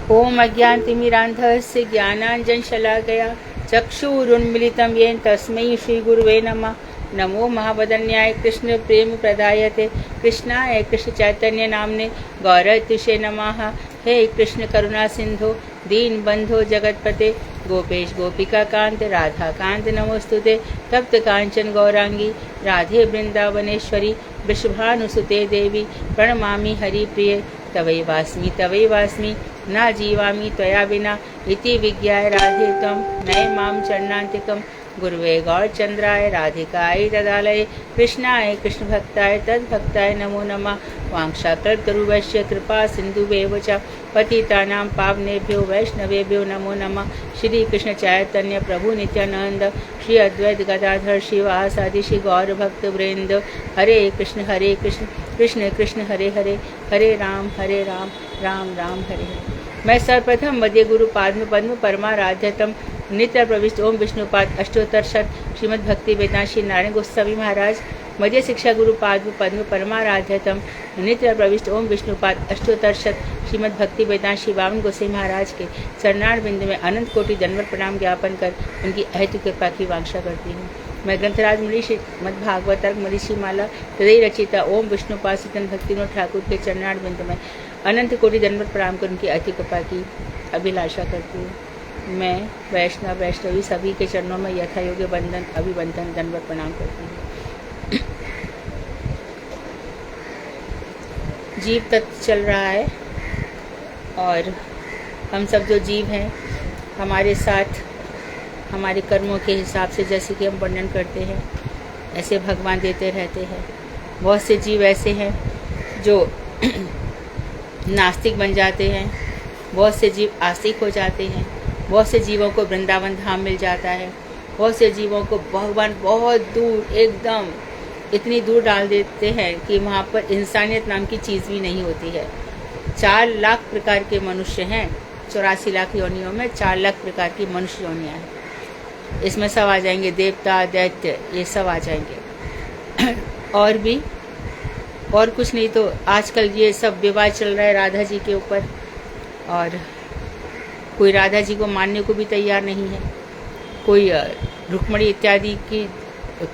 ओम अज्ञानतिमिरान्धस्य ज्ञानाञ्जनशलाकया चक्षुरुन्मिलितं येन तस्मै श्रीगुरुवे नमः। नमो महावदन्याय कृष्ण प्रेम प्रदायते कृष्णाय कृष्ण चैतन्य नामने गौरतिषे नमः। हे कृष्ण करुणा सिंधु दीन बंधो जगतपते गोपेश गोपिका कांत राधा कांत नमोस्तुते। तप्त कांचन गौरांगी राधे वृंदावनेश्वरी वृषभानुसुते देवी प्रणमामि हरिप्रिये तवै वास्मि न जीवामि त्वया विना इति विज्ञाय राधे त्वं नये मां चरणान्तिकं गुरुवे गौरचंद्राय राधिकाय तदालये कृष्णाय कृष्ण भक्ताय तद्भक्ताय नमो नमः। वांशाकल्पतरुभ्यश्च कृपा सिन्धुभ्येव च पतितानां पावनेभ्यो वैष्णवेभ्यो नमो नमः। श्री कृष्ण चैतन्य प्रभु नित्यानंद श्री अद्वैत गदाधर शिवासादि श्री गौर भक्त वृंद हरे कृष्ण कृष्ण कृष्ण हरे हरे हरे राम राम राम हरे हरे। मैं सर्वप्रथम मध्य गुरु पाद्म पद्म परमाराध्यतम नित्य प्रविष्ट ओम विष्णुपाद अष्टोत्तर शत श्रीमद् भक्ति वेदांत श्री नारायण गोस्वामी महाराज मध्य शिक्षा गुरु पाद्म पद्म परमाराध्यतम नित्य प्रविष्ट ओम विष्णुपाद अष्टोत्तर शत श्रीमद् भक्ति वेदांत श्री वामन गोसाई महाराज के चरणार बिंद में अनंत कोटि दंडवत प्रणाम ज्ञापन कर उनकी अहेतु कृपा की वांछा करती हूँ। मैं ग्रंथराज मुनि श्रीमद् भागवत मरीषि माला हृदय रचिता ओम विष्णुपाद सिद्धन भक्तिविनोद ठाकुर के चरणार बिंद में अनंत कोटि दंडवत प्रणाम कर उनकी अति कृपा की अभिलाषा करती हूँ। मैं वैष्णवी सभी के चरणों में यथा योग्य बंधन अभिबंधन दंडवत प्रणाम करती हूँ। जीव तत्व चल रहा है और हम सब जो जीव हैं हमारे साथ हमारे कर्मों के हिसाब से जैसे कि हम वर्णन करते हैं ऐसे भगवान देते रहते हैं। बहुत से जीव ऐसे हैं जो नास्तिक बन जाते हैं, बहुत से जीव आस्तिक हो जाते हैं, बहुत से जीवों को वृंदावन धाम मिल जाता है, बहुत से जीवों को भगवान बहुत दूर एकदम इतनी दूर डाल देते हैं कि वहाँ पर इंसानियत नाम की चीज़ भी नहीं होती है। 4 लाख प्रकार के मनुष्य हैं, 84 लाख योनियों में 4 लाख प्रकार की मनुष्य योनियाँ हैं। इसमें सब आ जाएंगे, देवता दैत्य ये सब आ जाएंगे। और भी और कुछ नहीं तो आजकल ये सब विवाद चल रहा है राधा जी के ऊपर और कोई राधा जी को मानने को भी तैयार नहीं है, कोई रुक्मणी इत्यादि की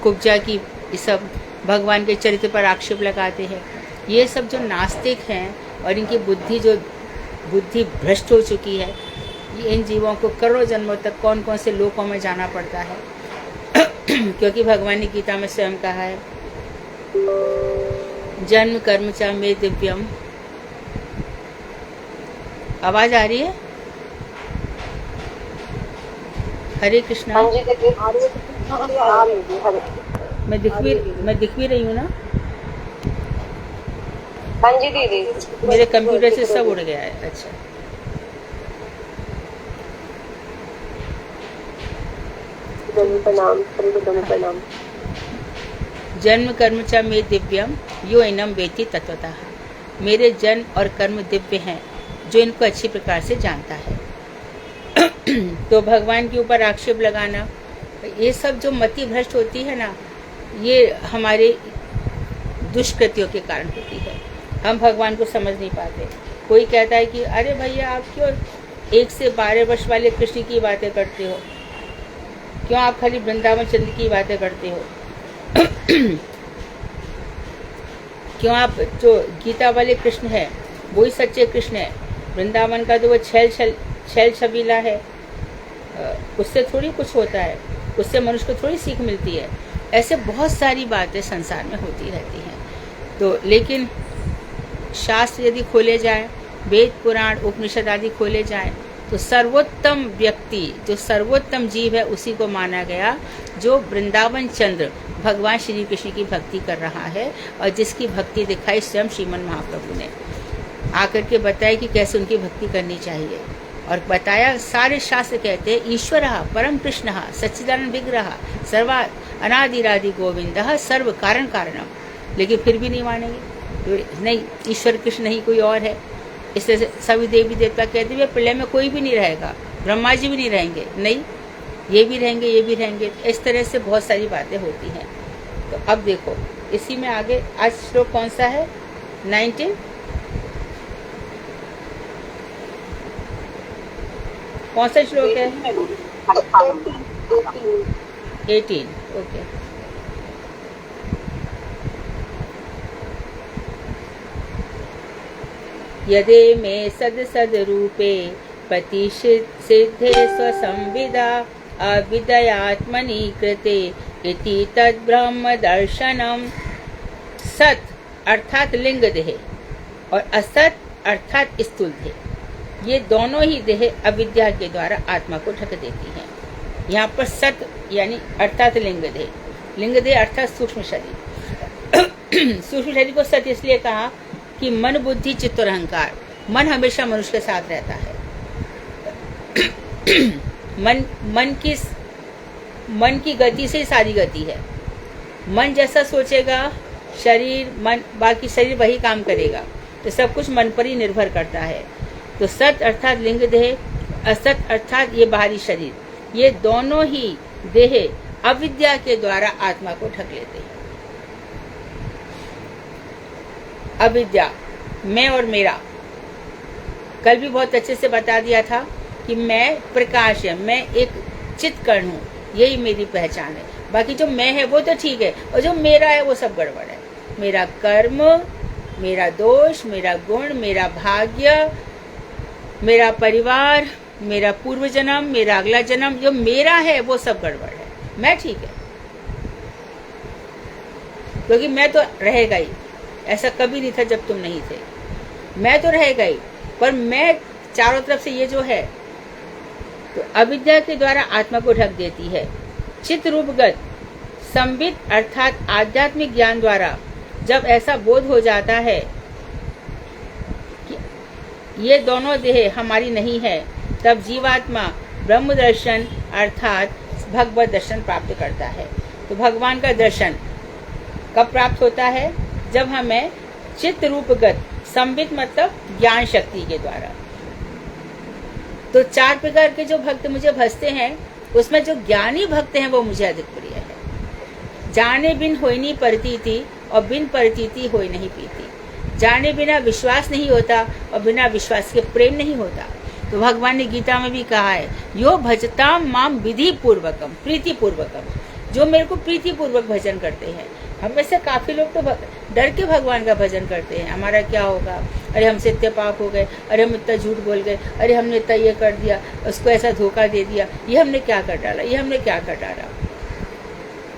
कुब्जा की ये सब भगवान के चरित्र पर आक्षेप लगाते हैं। ये सब जो नास्तिक हैं और इनकी बुद्धि भ्रष्ट हो चुकी है, ये इन जीवों को करोड़ों जन्मों तक कौन कौन से लोकों में जाना पड़ता है। क्योंकि भगवान ने गीता में स्वयं कहा है जन्म कर्म च मे दिव्यम। आवाज आ रही है? हरे कृष्णा। मैं दिख भी रही हूँ ना? हाँ जी दीदी। मेरे कंप्यूटर से सब उड़ गया है। अच्छा, प्रणाम। जन्म कर्म च मे दिव्यम यो इनम वेति तत्वतः। मेरे जन्म और कर्म दिव्य हैं जो इनको अच्छी प्रकार से जानता है। तो भगवान के ऊपर आक्षेप लगाना, ये सब जो मति भ्रष्ट होती है ना, ये हमारे दुष्कृतियों के कारण होती है। हम भगवान को समझ नहीं पाते। कोई कहता है कि अरे भैया आप क्यों 1 से 12 वर्ष वाले कृष्ण की बातें करते हो, क्यों आप खाली वृंदावन चंद्र की बातें करते हो, क्यों आप जो गीता वाले कृष्ण है वही सच्चे कृष्ण है, वृंदावन का तो वो छैल छबीला है, उससे थोड़ी कुछ होता है, उससे मनुष्य को थोड़ी सीख मिलती है। ऐसे बहुत सारी बातें संसार में होती रहती हैं। तो लेकिन शास्त्र यदि खोले जाएं, वेद पुराण उपनिषद आदि खोले जाएं, तो सर्वोत्तम व्यक्ति जो सर्वोत्तम जीव है उसी को माना गया जो वृंदावन चंद्र भगवान श्री कृष्ण की भक्ति कर रहा है और जिसकी भक्ति दिखाई स्वयं श्रीमन महाप्रभु ने आकर के बताया कि कैसे उनकी भक्ति करनी चाहिए। और बताया, सारे शास्त्र कहते हैं ईश्वर परम कृष्ण सच्चिदानंद विग्रह सर्वा अनादिरादि गोविंद सर्व कारण कारणम, लेकिन फिर भी नहीं मानेंगे। नहीं, ईश्वर कृष्ण नहीं कोई और है। इसलिए सभी देवी देवता कहते हैं प्रलय में कोई भी नहीं रहेगा, ब्रह्मा जी भी नहीं रहेंगे, नहीं ये भी रहेंगे ये भी रहेंगे। इस तरह से बहुत सारी बातें होती हैं। तो अब देखो इसी में आगे आज श्लोक कौन सा है? 19 कौन सा श्लोक है? 18। ओके। यदे मे सद रूपे प्रतिसिद्धे स्वसंविदा अविद्यात्मनि कृते इति तद् ब्रह्म दर्शनम। सत अर्थात लिंग देह और असत अर्थात स्थूल देह, ये दोनों ही देह अविद्या के द्वारा आत्मा को ढक देती हैं। यहाँ पर सत यानी अर्थात लिंग देह, लिंग देह अर्थात सूक्ष्म शरीर। सूक्ष्म शरीर को सत इसलिए कहा कि मन बुद्धि चित्त और अहंकार, मन हमेशा मनुष्य के साथ रहता है। मन की गति से सारी गति है। मन जैसा सोचेगा शरीर मन बाकी शरीर वही काम करेगा, तो सब कुछ मन पर ही निर्भर करता है। तो सत अर्थात लिंग देह, असत अर्थात ये बाहरी शरीर, ये दोनों ही देह अविद्या के द्वारा आत्मा को ढक लेते हैं। अविद्या, मैं और मेरा, कल भी बहुत अच्छे से बता दिया था कि मैं प्रकाश है, मैं एक चित्त कण हूँ, यही मेरी पहचान है। बाकी जो मैं है वो तो ठीक है, और जो मेरा है वो सब गड़बड़ है। मेरा कर्म, मेरा दोष, मेरा गुण, मेरा भाग्य, मेरा परिवार, मेरा पूर्व जन्म, मेरा अगला जन्म, जो मेरा है वो सब गड़बड़ है। मैं ठीक है, क्योंकि मैं तो रहेगा ही। ऐसा कभी नहीं था जब तुम नहीं थे, मैं तो रहेगा ही, पर मैं चारों तरफ से ये जो है, तो अविद्या के द्वारा आत्मा को ढक देती है। चित्त रूपगत संबित अर्थात आध्यात्मिक ज्ञान द्वारा जब ऐसा बोध हो जाता है कि ये दोनों देह हमारी नहीं है, तब जीवात्मा ब्रह्म दर्शन अर्थात भगवत दर्शन प्राप्त करता है। तो भगवान का दर्शन कब प्राप्त होता है? जब हमें चित्त रूपगत संबित मतलब ज्ञान शक्ति के द्वारा। तो 4 प्रकार के जो भक्त मुझे भजते हैं, उसमें जो ज्ञानी भक्त हैं वो मुझे अधिक प्रिय है। जाने बिन होई नहीं प्रतीति और बिन प्रतीति होई नहीं प्रीति। जाने बिना विश्वास नहीं होता और बिना विश्वास के प्रेम नहीं होता। तो भगवान ने गीता में भी कहा है, यो भजताम माम विधि पूर्वकम प्रीति पूर्वकम, जो मेरे को प्रीति पूर्वक भजन करते हैं। हम में से काफी लोग तो डर के भगवान का भजन करते हैं, हमारा क्या होगा, अरे हमसे इतने पाप हो गए, अरे हम इतना झूठ बोल गए, अरे हमने इतना ये कर दिया, उसको ऐसा धोखा दे दिया, ये हमने क्या कर डाला, ये हमने क्या कर डाला।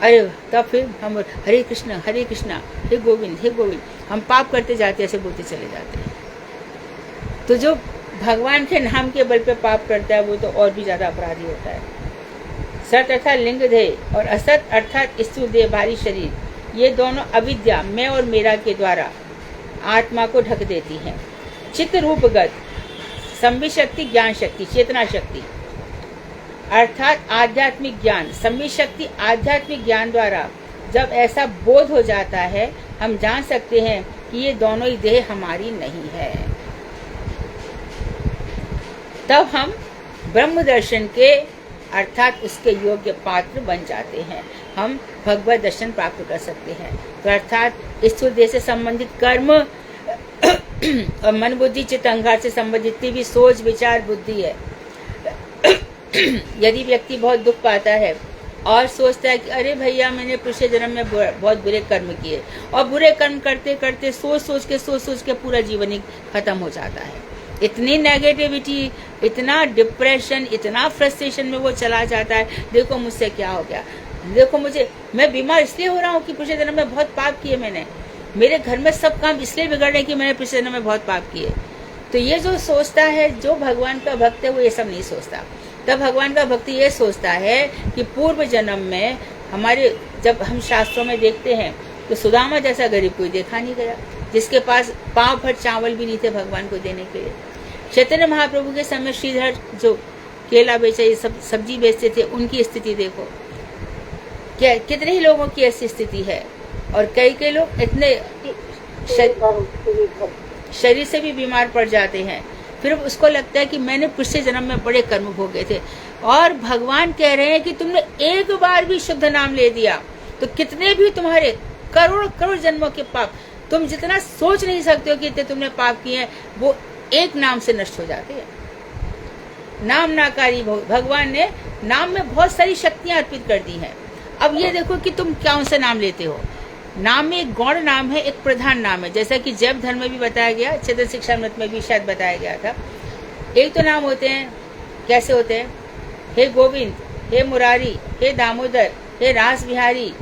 अरे तब फिर हम हरे कृष्णा हे गोविंद, हम पाप करते जाते, ऐसे बोलते चले जाते हैं। तो जो भगवान के नाम के बल पे पाप करता है वो तो और भी ज्यादा अपराधी होता है। सत अर्थात लिंग देह और असत अर्थात स्थूल देह बाहरी शरीर, ये दोनों अविद्या मैं और मेरा के द्वारा आत्मा को ढक देती हैं। चित्त रूपगत संबित शक्ति ज्ञान शक्ति चेतना शक्ति अर्थात आध्यात्मिक ज्ञान, संबित शक्ति आध्यात्मिक ज्ञान द्वारा जब ऐसा बोध हो जाता है, हम जान सकते हैं कि ये दोनों ही देह हमारी नहीं है। तब हम ब्रह्म दर्शन के अर्थात उसके योग्य पात्र बन जाते हैं, हम भगवत दर्शन प्राप्त कर सकते हैं। तो अर्थात स्थूल देह से संबंधित कर्म और मन बुद्धि चित्त अहंकार से संबंधित जितनी भी सोच विचार बुद्धि है, यदि व्यक्ति बहुत दुख पाता है और सोचता है कि अरे भैया मैंने पिछले जन्म में बहुत बुरे कर्म किए, और बुरे कर्म करते करते सोच सोच के पूरा जीवन ही खत्म हो जाता है। इतनी नेगेटिविटी, इतना डिप्रेशन, इतना फ्रस्ट्रेशन में वो चला जाता है, देखो मुझसे क्या हो गया, देखो मैं बीमार इसलिए हो रहा हूँ कि पिछले जन्म में बहुत पाप किए मैंने, मेरे घर में सब काम इसलिए बिगड़ रहे कि मैंने पिछले जन्म में बहुत पाप किए। तो ये जो सोचता है, जो भगवान का भक्त है, वो ये सब नहीं सोचता। तब भगवान का भक्त ये सोचता है कि पूर्व जन्म में हमारे, जब हम शास्त्रों में देखते हैं तो सुदामा जैसा गरीब कोई देखा नहीं गया, जिसके पास पाँव भर चावल भी नहीं थे भगवान को देने के लिए। चैतन्य महाप्रभु के समय श्रीधर जो केला बेचे, ये सब सब्जी बेचते थे, उनकी स्थिति देखो, क्या कितने ही लोगों की ऐसी स्थिति है। और कई लोग इतने शरीर से भी बीमार पड़ जाते हैं, फिर उसको लगता है कि मैंने पिछले जन्म में बड़े कर्म भोगे थे। और भगवान कह रहे हैं कि तुमने एक बार भी शुद्ध नाम ले दिया तो कितने भी तुम्हारे करोड़ जन्मों के पाप, तुम जितना सोच नहीं सकते हो कि इतने तुमने पाप किए हैं, वो एक नाम से नष्ट हो जाते हैं। नाम नाकारी भगवान ने नाम में बहुत सारी शक्तियां अर्पित कर दी हैं। अब ये देखो कि तुम कौन सा नाम लेते हो। नाम में एक गौण नाम है, एक प्रधान नाम है, जैसा कि जैव धर्म में भी बताया गया, चतुर्थ शिक्षामृत में भी शायद बताया गया था। एक तो नाम होते हैं, कैसे होते हैं, हे गोविंद, हे मुरारी, हे दामोदर, हे रास बिहारी,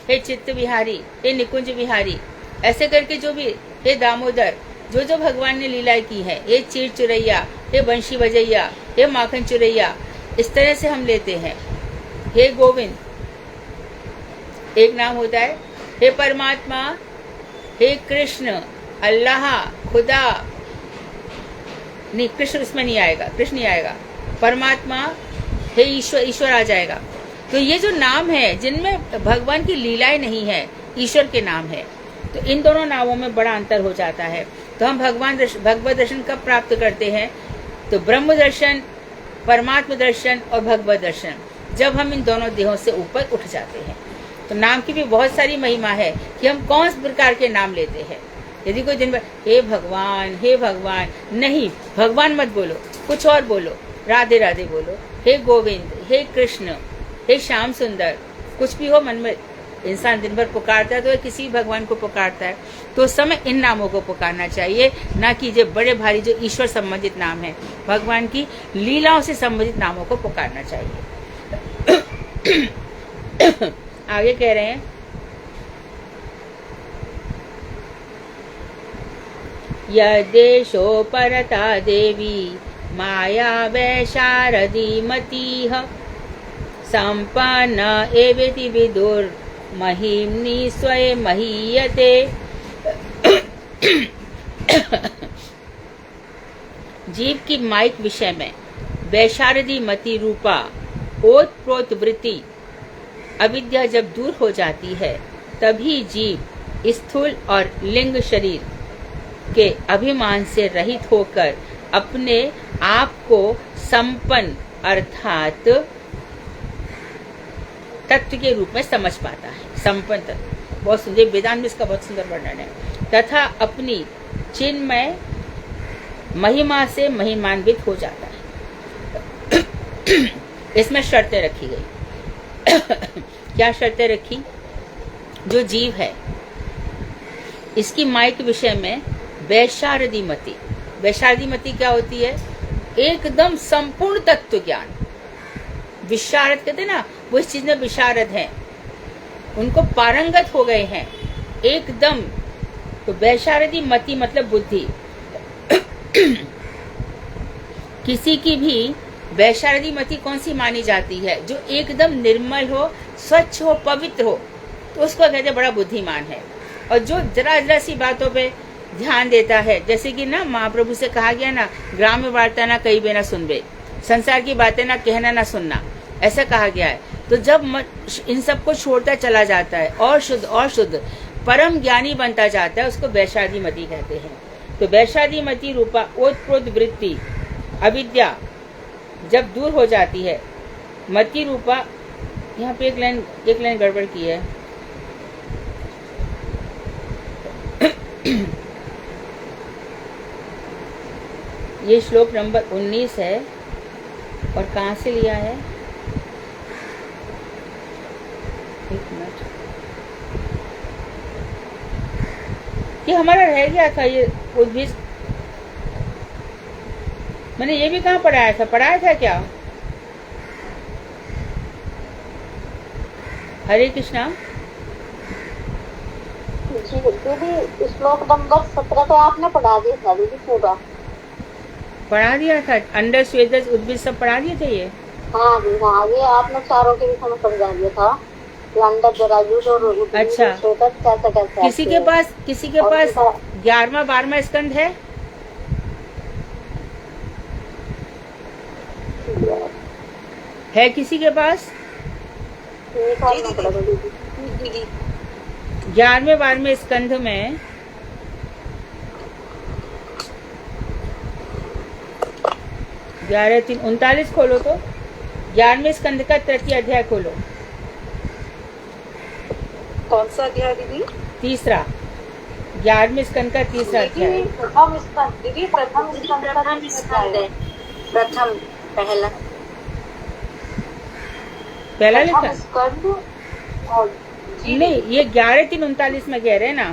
हे चित्त बिहारी, हे निकुंज बिहारी, ऐसे करके जो भी, हे दामोदर, जो जो भगवान ने लीला की है, हे चीर चुरैया, हे बंशी बजैया, हे माखन चुरैया, इस तरह से हम लेते हैं। हे गोविंद एक नाम होता है, हे परमात्मा, हे कृष्ण, अल्लाह, खुदा, नहीं कृष्ण इसमें नहीं आएगा, कृष्ण नहीं आएगा, परमात्मा, हे ईश्वर, ईश्वर आ जाएगा। तो ये जो नाम है जिनमें भगवान की लीलाएं नहीं है, ईश्वर के नाम है, तो इन दोनों नामों में बड़ा अंतर हो जाता है। तो हम भगवत दर्शन कब प्राप्त करते हैं? तो ब्रह्म दर्शन, परमात्मा दर्शन और भगवत दर्शन, जब हम इन दोनों देहों से ऊपर उठ जाते हैं। तो नाम की भी बहुत सारी महिमा है कि हम कौन से प्रकार के नाम लेते हैं। यदि कोई दिन भर हे भगवान, हे भगवान, नहीं, भगवान मत बोलो, कुछ और बोलो, राधे राधे बोलो, हे गोविंद, हे कृष्ण, हे श्याम सुंदर, कुछ भी हो मन में इंसान दिन भर पुकारता है तो किसी भगवान को पुकारता है, तो उस समय इन नामों को पुकारना चाहिए, ना कि जो बड़े भारी जो ईश्वर संबंधित नाम है, भगवान की लीलाओं से संबंधित नामों को पुकारना चाहिए। आगे कह रहे हैं, यदेशो परता देवी माया वैशारदी मतीह संपन्न एवेति विदुर महिम्नि स्वयं महीयते। जीव की माइक विषय में वैशारदी मति रूपा ओत प्रोत वृत्ति अविद्या जब दूर हो जाती है, तभी जीव स्थूल और लिंग शरीर के अभिमान से रहित होकर अपने आप को संपन्न अर्थात तत्व के रूप में समझ पाता है। संपन्न तत्व, बहुत सुंदर, वेदांत में इसका बहुत सुंदर वर्णन है। तथा अपनी चिन्मय महिमा से महिमान्वित हो जाता है। इसमें शर्तें रखी गई। क्या शर्तें रखी? जो जीव है इसकी माइक विषय में वैशारदी मति, वैशारदी मति क्या होती है? एकदम संपूर्ण तत्व ज्ञान। विशारद कहते हैं ना, वो इस चीज में विशारद हैं, उनको पारंगत हो गए हैं एकदम। तो वैशारदी मति मतलब बुद्धि। किसी की भी वैशारदी मति कौन सी मानी जाती है? जो एकदम निर्मल हो, स्वच्छ हो, पवित्र हो, तो उसको कहते हैं बड़ा बुद्धिमान है। और जो जरा जरा सी बातों पे ध्यान देता है, जैसे कि ना महाप्रभु से कहा गया ना, ग्राम्य वार्ता ना कही बे ना सुनबे, संसार की बातें ना कहना ना सुनना, ऐसा कहा गया है। तो जब इन सबको छोड़ता चला जाता है और शुद्ध परम ज्ञानी बनता जाता है, उसको वैशारदी मति कहते हैं। तो वैशारदी मति रूपा ओतप्रोत वृत्ति अविद्या जब दूर हो जाती है, मति रूपा, यहाँ पे एक लाइन गड़बड़ की है। ये श्लोक नंबर 19 है और कहाँ से लिया है? एक मिनट, ये हमारा रह गया था, ये उद्भिद मैंने ये भी कहाँ पढ़ाया था क्या? हरे कृष्णा। जी दीदी, श्लोक नंबर 17 तो आपने पढ़ा दिया था दीदी, पूरा पढ़ा दिया था, अंडर स्वेदस उद्भिद सब पढ़ा दिए थे ये। हाँ जी हाँ, ये आपने चारों के विषय में समझा दिया था, अंडर जरायुज और उद्भिद, अच्छा, कैसे किसी के पास 11वां 12वां स्कंद है किसी के पास? 11वें 12वें स्कंध में 11 3 39 खोलो तो 11वें स्कंध का 3 अध्याय खोलो। कौन सा अध्याय दीदी? तीसरा, 11वें स्कंध का 3रा अध्याय। प्रथम स्कंद दीदी, प्रथम स्कंद प्रथम पहला पहला प्रथम लिखा स्कंद और जी नहीं, ये 11/3/39 में कह रहे हैं ना।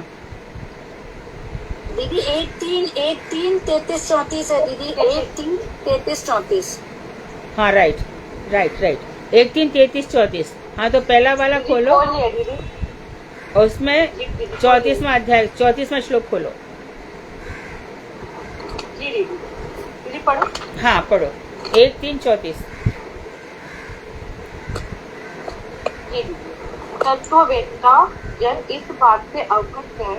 दीदी 1 3 1 3 33 34 है दीदी 1 3 33 34 हाँ राइट राइट राइट, 1 3 33 34। हाँ तो पहला वाला खोलो खोलिए दीदी और उसमें जी दीदी 34वां अध्याय 34वां श्लोक खोलो। जी दीदी दीदी पढ़ो हाँ पढ़ो 1 3 34। जी दीदी तत्ववेत्ता जन इस बात से अवगत है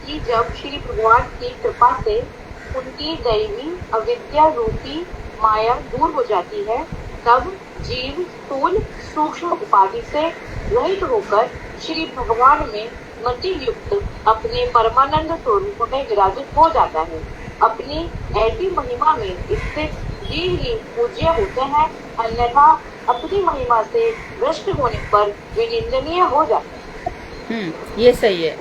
कि जब श्री भगवान की कृपा से उनकी दैवी अविद्या रूपी माया दूर हो जाती है तब जीव स्थूल सूक्ष्म उपाधि से रहित होकर श्री भगवान में मति युक्त अपने परमानंद स्वरूप में विराजित हो जाता है। अपनी ऐसी महिमा में इससे जीव ही पूज्य होते हैं, अन्यथा अपनी महिमा से भ्रष्ट होने पर वे निंदनीय हो जाते हैं। ये सही है।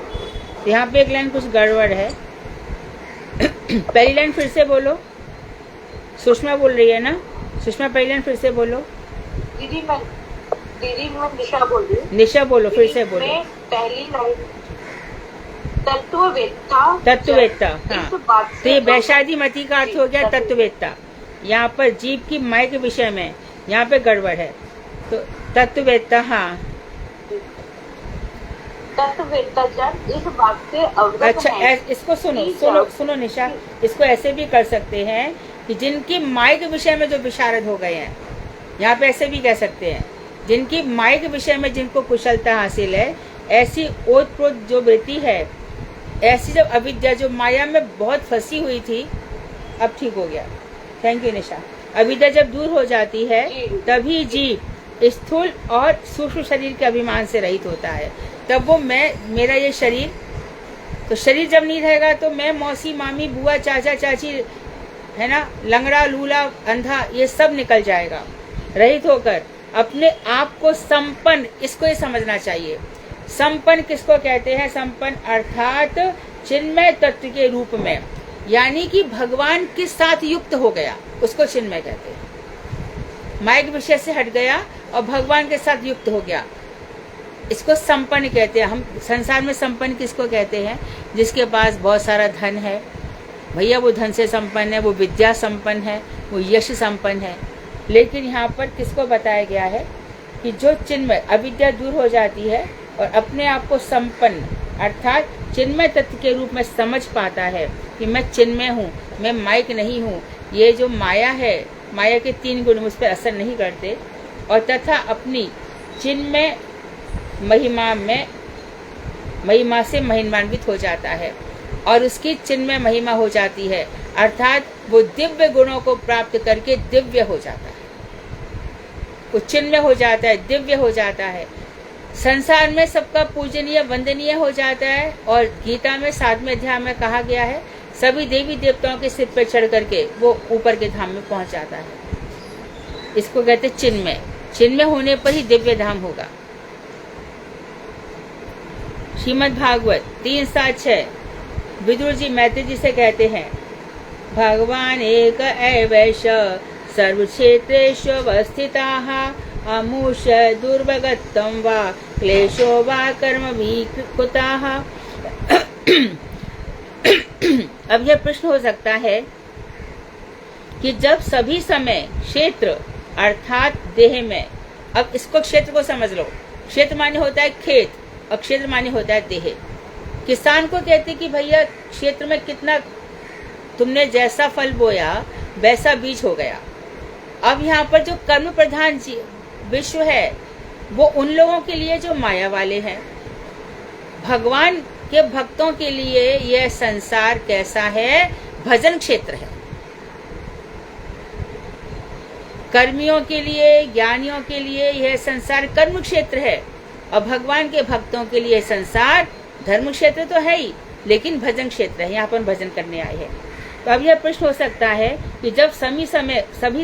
यहाँ पे एक लाइन कुछ गड़बड़ है। पहली लाइन फिर से बोलो। सुषमा बोल रही है ना? सुषमा पहली लाइन फिर से बोलो। दीदी मैं निशा बोल रही हूँ। निशा बोलो, फिर से बोलो। मैं पहली लाइन तत्ववेत्ता तत्ववेत्ता, हाँ। इस बात तो से ये वैशादी मति का अर्थ हो गया जी, तत्ववेत्ता। यहाँ पर जीव की माया के विषय में यहाँ पे गड़बड़ है। तो तत्ववेत्ता, हाँ तत्ववेत्ता जन इस बात से अवगत अच्छा है। इसको सुनो कि सुनो जब- सुनो निशा, इसको ऐसे भी कर सकते हैं कि जिनकी माया के विषय में जो विशारद हो गए हैं, यहाँ पे ऐसे भी कह सकते हैं जिनकी माया के विषय में जिनको कुशलता हासिल है, ऐसी ओत प्रोत जो वृत्ति है, ऐसी जब अविद्या जो माया में बहुत फंसी हुई थी, अब ठीक हो गया। थैंक यू निशा। अविद्या जब दूर हो जाती है जी। तभी जीव स्थूल और सूक्ष्म शरीर के अभिमान से रहित होता है। तब वो मैं, मेरा ये शरीर, तो शरीर जब नहीं रहेगा तो मैं, मौसी, मामी, बुआ, चाचा, चाची, है ना, लंगड़ा, लूला, अंधा, ये सब निकल जाएगा। रहित होकर अपने आप को संपन्न, इसको ये समझना चाहिए। संपन्न किसको कहते हैं? संपन्न अर्थात चिन्मय तत्व के रूप में, यानी कि भगवान के साथ युक्त हो गया, उसको चिन्मय कहते हैं। माया के विषय से हट गया और भगवान के साथ युक्त हो गया, इसको संपन्न कहते हैं। हम संसार में संपन्न किसको कहते हैं? जिसके पास बहुत सारा धन है, भैया वो धन से संपन्न है, वो विद्या संपन्न है, वो यश संपन्न है। लेकिन यहाँ पर किसको बताया गया है कि जो चिन्मय, अविद्या दूर हो जाती है और अपने आप को संपन्न अर्थात चिन्मय तत्व के रूप में समझ पाता है कि मैं चिन्मय हूँ, मैं माइक नहीं हूँ, ये जो माया है, माया के 3 गुण मुझ पर असर नहीं करते, और तथा अपनी चिन्मय महिमा से महिमान्वित हो जाता है और उसकी चिन्मय महिमा हो जाती है, अर्थात वो दिव्य गुणों को प्राप्त करके दिव्य हो जाता है, वो चिन्मय हो जाता है, दिव्य हो जाता है, संसार में सबका पूजनीय वंदनीय हो जाता है। और गीता में 7वें अध्याय में कहा गया है, सभी देवी देवताओं के सिर पर चढ़ करके वो ऊपर के धाम में पहुंच जाता है। इसको कहते चिन्मय। चिन्मय होने पर ही दिव्य धाम होगा। श्रीमद् भागवत 3:7-6 विदुर जी मैत्री जी से कहते हैं, भगवान एक एवैष सर्व क्षेत्रेषु अवस्थिताः अमुष दुर्भगत्तं वा क्लेशो वा कर्मभिः कृताः। अब यह प्रश्न हो सकता है कि जब सभी समय क्षेत्र अर्थात देह में, अब इसको क्षेत्र को समझ लो, क्षेत्र माने होता है खेत और क्षेत्र माने होता है देह। किसान को कहते कि भैया क्षेत्र में कितना तुमने जैसा फल बोया वैसा बीज हो गया। अब यहाँ पर जो कर्म प्रधान विश्व है वो उन लोगों के लिए जो माया वाले हैं। भगवान के भक्तों के लिए यह संसार कैसा है? भजन क्षेत्र है। कर्मियों के लिए, ज्ञानियों के लिए यह संसार कर्म क्षेत्र है और भगवान के भक्तों के लिए संसार धर्म क्षेत्र तो है ही, लेकिन भजन क्षेत्र है। यहाँ पर भजन करने आए हैं। तो अब यह प्रश्न हो सकता है कि जब सभी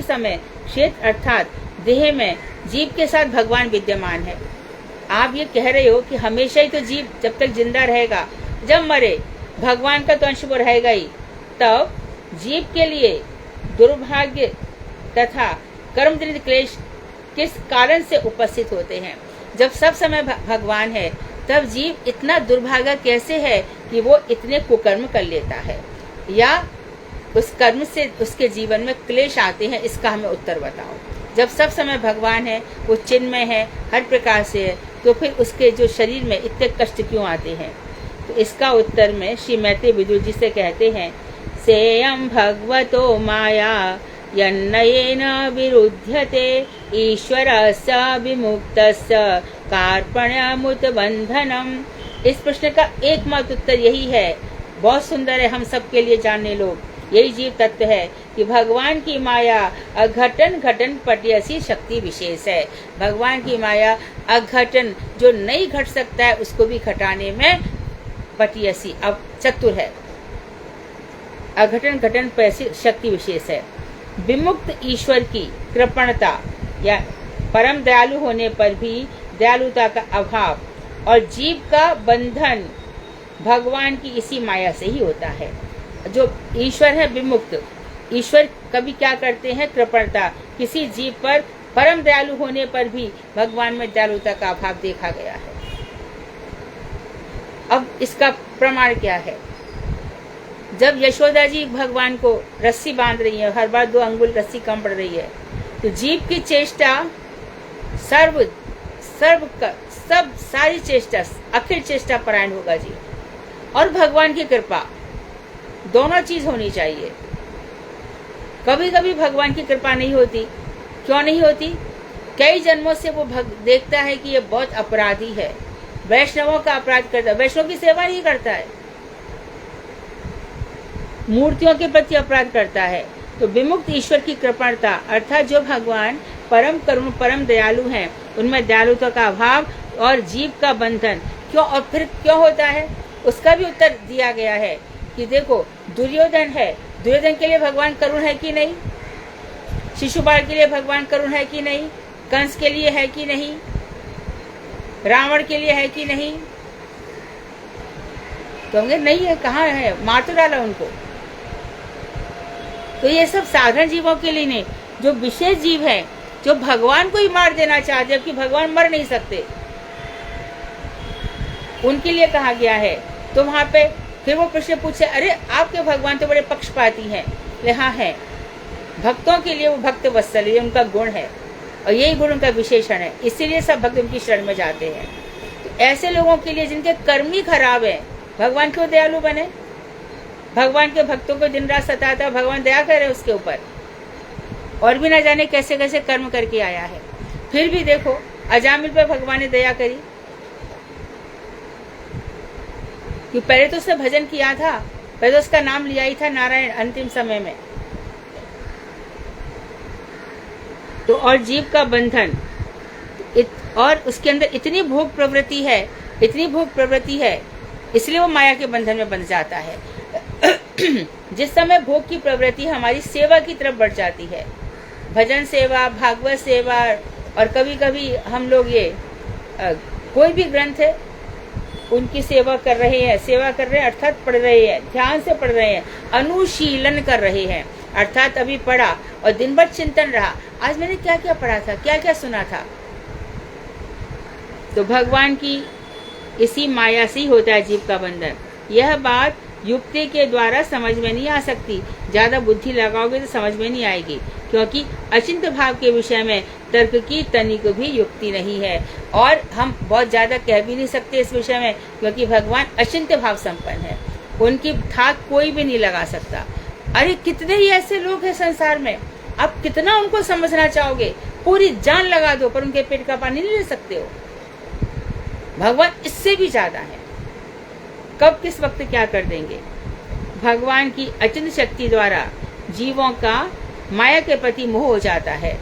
समय क्षेत्र अर्थात देह में जीव के साथ भगवान विद्यमान है, आप ये कह रहे हो कि हमेशा ही तो जीव जब तक जिंदा रहेगा, जब मरे भगवान का तो अंश वो रहेगा ही, तब जीव के लिए दुर्भाग्य तथा कर्म जनित क्लेश किस कारण से उपस्थित होते हैं। जब सब समय भगवान है तब जीव इतना दुर्भागा कैसे है कि वो इतने कुकर्म कर लेता है, या उस कर्म से उसके जीवन में क्लेश आते हैं, इसका हमें उत्तर बताओ। जब सब समय भगवान है, वो चिन्मय है, हर प्रकार से है, तो फिर उसके जो शरीर में इतने कष्ट क्यों आते हैं। तो इसका उत्तर में श्री मैत्रेय विदुर जी से कहते हैं, सेयं भगवतो माया यन्नयेन विरुध्यते ईश्वरस्य विमुक्तस्य कार्पण्यमुत बंधनम। इस प्रश्न का एकमात्र उत्तर यही है, बहुत सुंदर है, हम सबके लिए जानने लोग। यही जीव तत्व है कि भगवान की माया अघटन घटन पटियसी शक्ति विशेष है। भगवान की माया अघटन, जो नहीं घट सकता है उसको भी घटाने में पटियसी, अब चतुर है, अघटन घटन पैसी शक्ति विशेष है। विमुक्त ईश्वर की कृपणता या परम दयालु होने पर भी दयालुता का अभाव और जीव का बंधन भगवान की इसी माया से ही होता है। जो ईश्वर है विमुक्त, ईश्वर कभी क्या करते हैं, कृपणता, किसी जीव पर परम दयालु होने पर भी भगवान में दयालुता का अभाव देखा गया है। अब इसका प्रमाण क्या है। जब यशोदा जी भगवान को रस्सी बांध रही है, हर बार 2 अंगुल रस्सी कम पड़ रही है, तो जीव की चेष्टा सब सारी चेष्टा अखिल चेष्टा परायण होगा जी, और भगवान की कृपा, दोनों चीज होनी चाहिए। कभी कभी भगवान की कृपा नहीं होती, क्यों नहीं होती, कई जन्मों से वो देखता है कि ये बहुत अपराधी है, वैष्णवों का अपराध करता है, वैष्णव की सेवा नहीं करता है, मूर्तियों के प्रति अपराध करता है। तो विमुक्त ईश्वर की कृपणता अर्थात जो भगवान परम करुण परम दयालु हैं, उनमें दयालुता का अभाव और जीव का बंधन क्यों, और फिर क्यों होता है, उसका भी उत्तर दिया गया है कि देखो दुर्योधन है, दुर्योधन के लिए भगवान करुण है कि नहीं, शिशुपाल के लिए भगवान करुण है कि नहीं, कंस के लिए है कि नहीं, रावण के लिए है कि नहीं, तो होंगे नहीं है, कहाँ है, मार तो डाला उनको। तो ये सब साधारण जीवों के लिए नहीं, जो विशेष जीव है, जो भगवान को ही मार देना चाहते, जबकि भगवान मर नहीं सकते, उनके लिए कहा गया है। तो वहां पे फिर वो प्रश्न पूछे, अरे आपके भगवान तो बड़े पक्षपाती हैं। हाँ है, भक्तों के लिए वो भक्त वत्सल, ये उनका गुण है और यही गुण उनका विशेषण है, इसीलिए सब भक्त उनकी शरण में जाते हैं। तो ऐसे लोगों के लिए जिनके कर्म ही खराब है, भगवान क्यों दयालु बने, भगवान के भक्तों को दिन रात सताता, भगवान दया करे उसके ऊपर, और भी ना जाने कैसे कैसे कर्म करके आया है। फिर भी देखो अजामिल पर भगवान ने दया करी, कि पहले तो उसने भजन किया था, पहले तो उसका नाम लिया ही था नारायण अंतिम समय में। तो और जीव का बंधन, और उसके अंदर इतनी भोग प्रवृत्ति है, इतनी भोग प्रवृत्ति है, इसलिए वो माया के बंधन में बंध जाता है। जिस समय भोग की प्रवृत्ति हमारी सेवा की तरफ बढ़ जाती है, भजन सेवा, भागवत सेवा, और कभी कभी हम लोग ये कोई भी ग्रंथ है उनकी सेवा कर रहे हैं, सेवा कर रहे हैं अर्थात पढ़ रहे हैं, ध्यान से पढ़ रहे हैं, अनुशीलन कर रहे हैं, अर्थात अभी पढ़ा और दिन भर चिंतन रहा, आज मैंने क्या क्या पढ़ा था, क्या क्या सुना था। तो भगवान की इसी माया से ही होता है जीव का बंधन। यह बात युक्ति के द्वारा समझ में नहीं आ सकती, ज्यादा बुद्धि लगाओगे तो समझ में नहीं आएगी, क्योंकि अचिंत भाव के विषय में तर्क की तनिक भी युक्ति नहीं है, और हम बहुत ज्यादा कह भी नहीं सकते इस विषय में, क्योंकि भगवान अचिंत भाव संपन्न है, उनकी थाक कोई भी नहीं लगा सकता। अरे कितने ही ऐसे लोग हैं संसार में, आप कितना उनको समझना चाहोगे, पूरी जान लगा दो पर उनके पेट का पानी नहीं ले सकते हो। भगवान इससे भी ज्यादा है, कब किस वक्त क्या कर देंगे। भगवान की अचिंत शक्ति द्वारा जीवों का माया के प्रति मोह हो जाता है,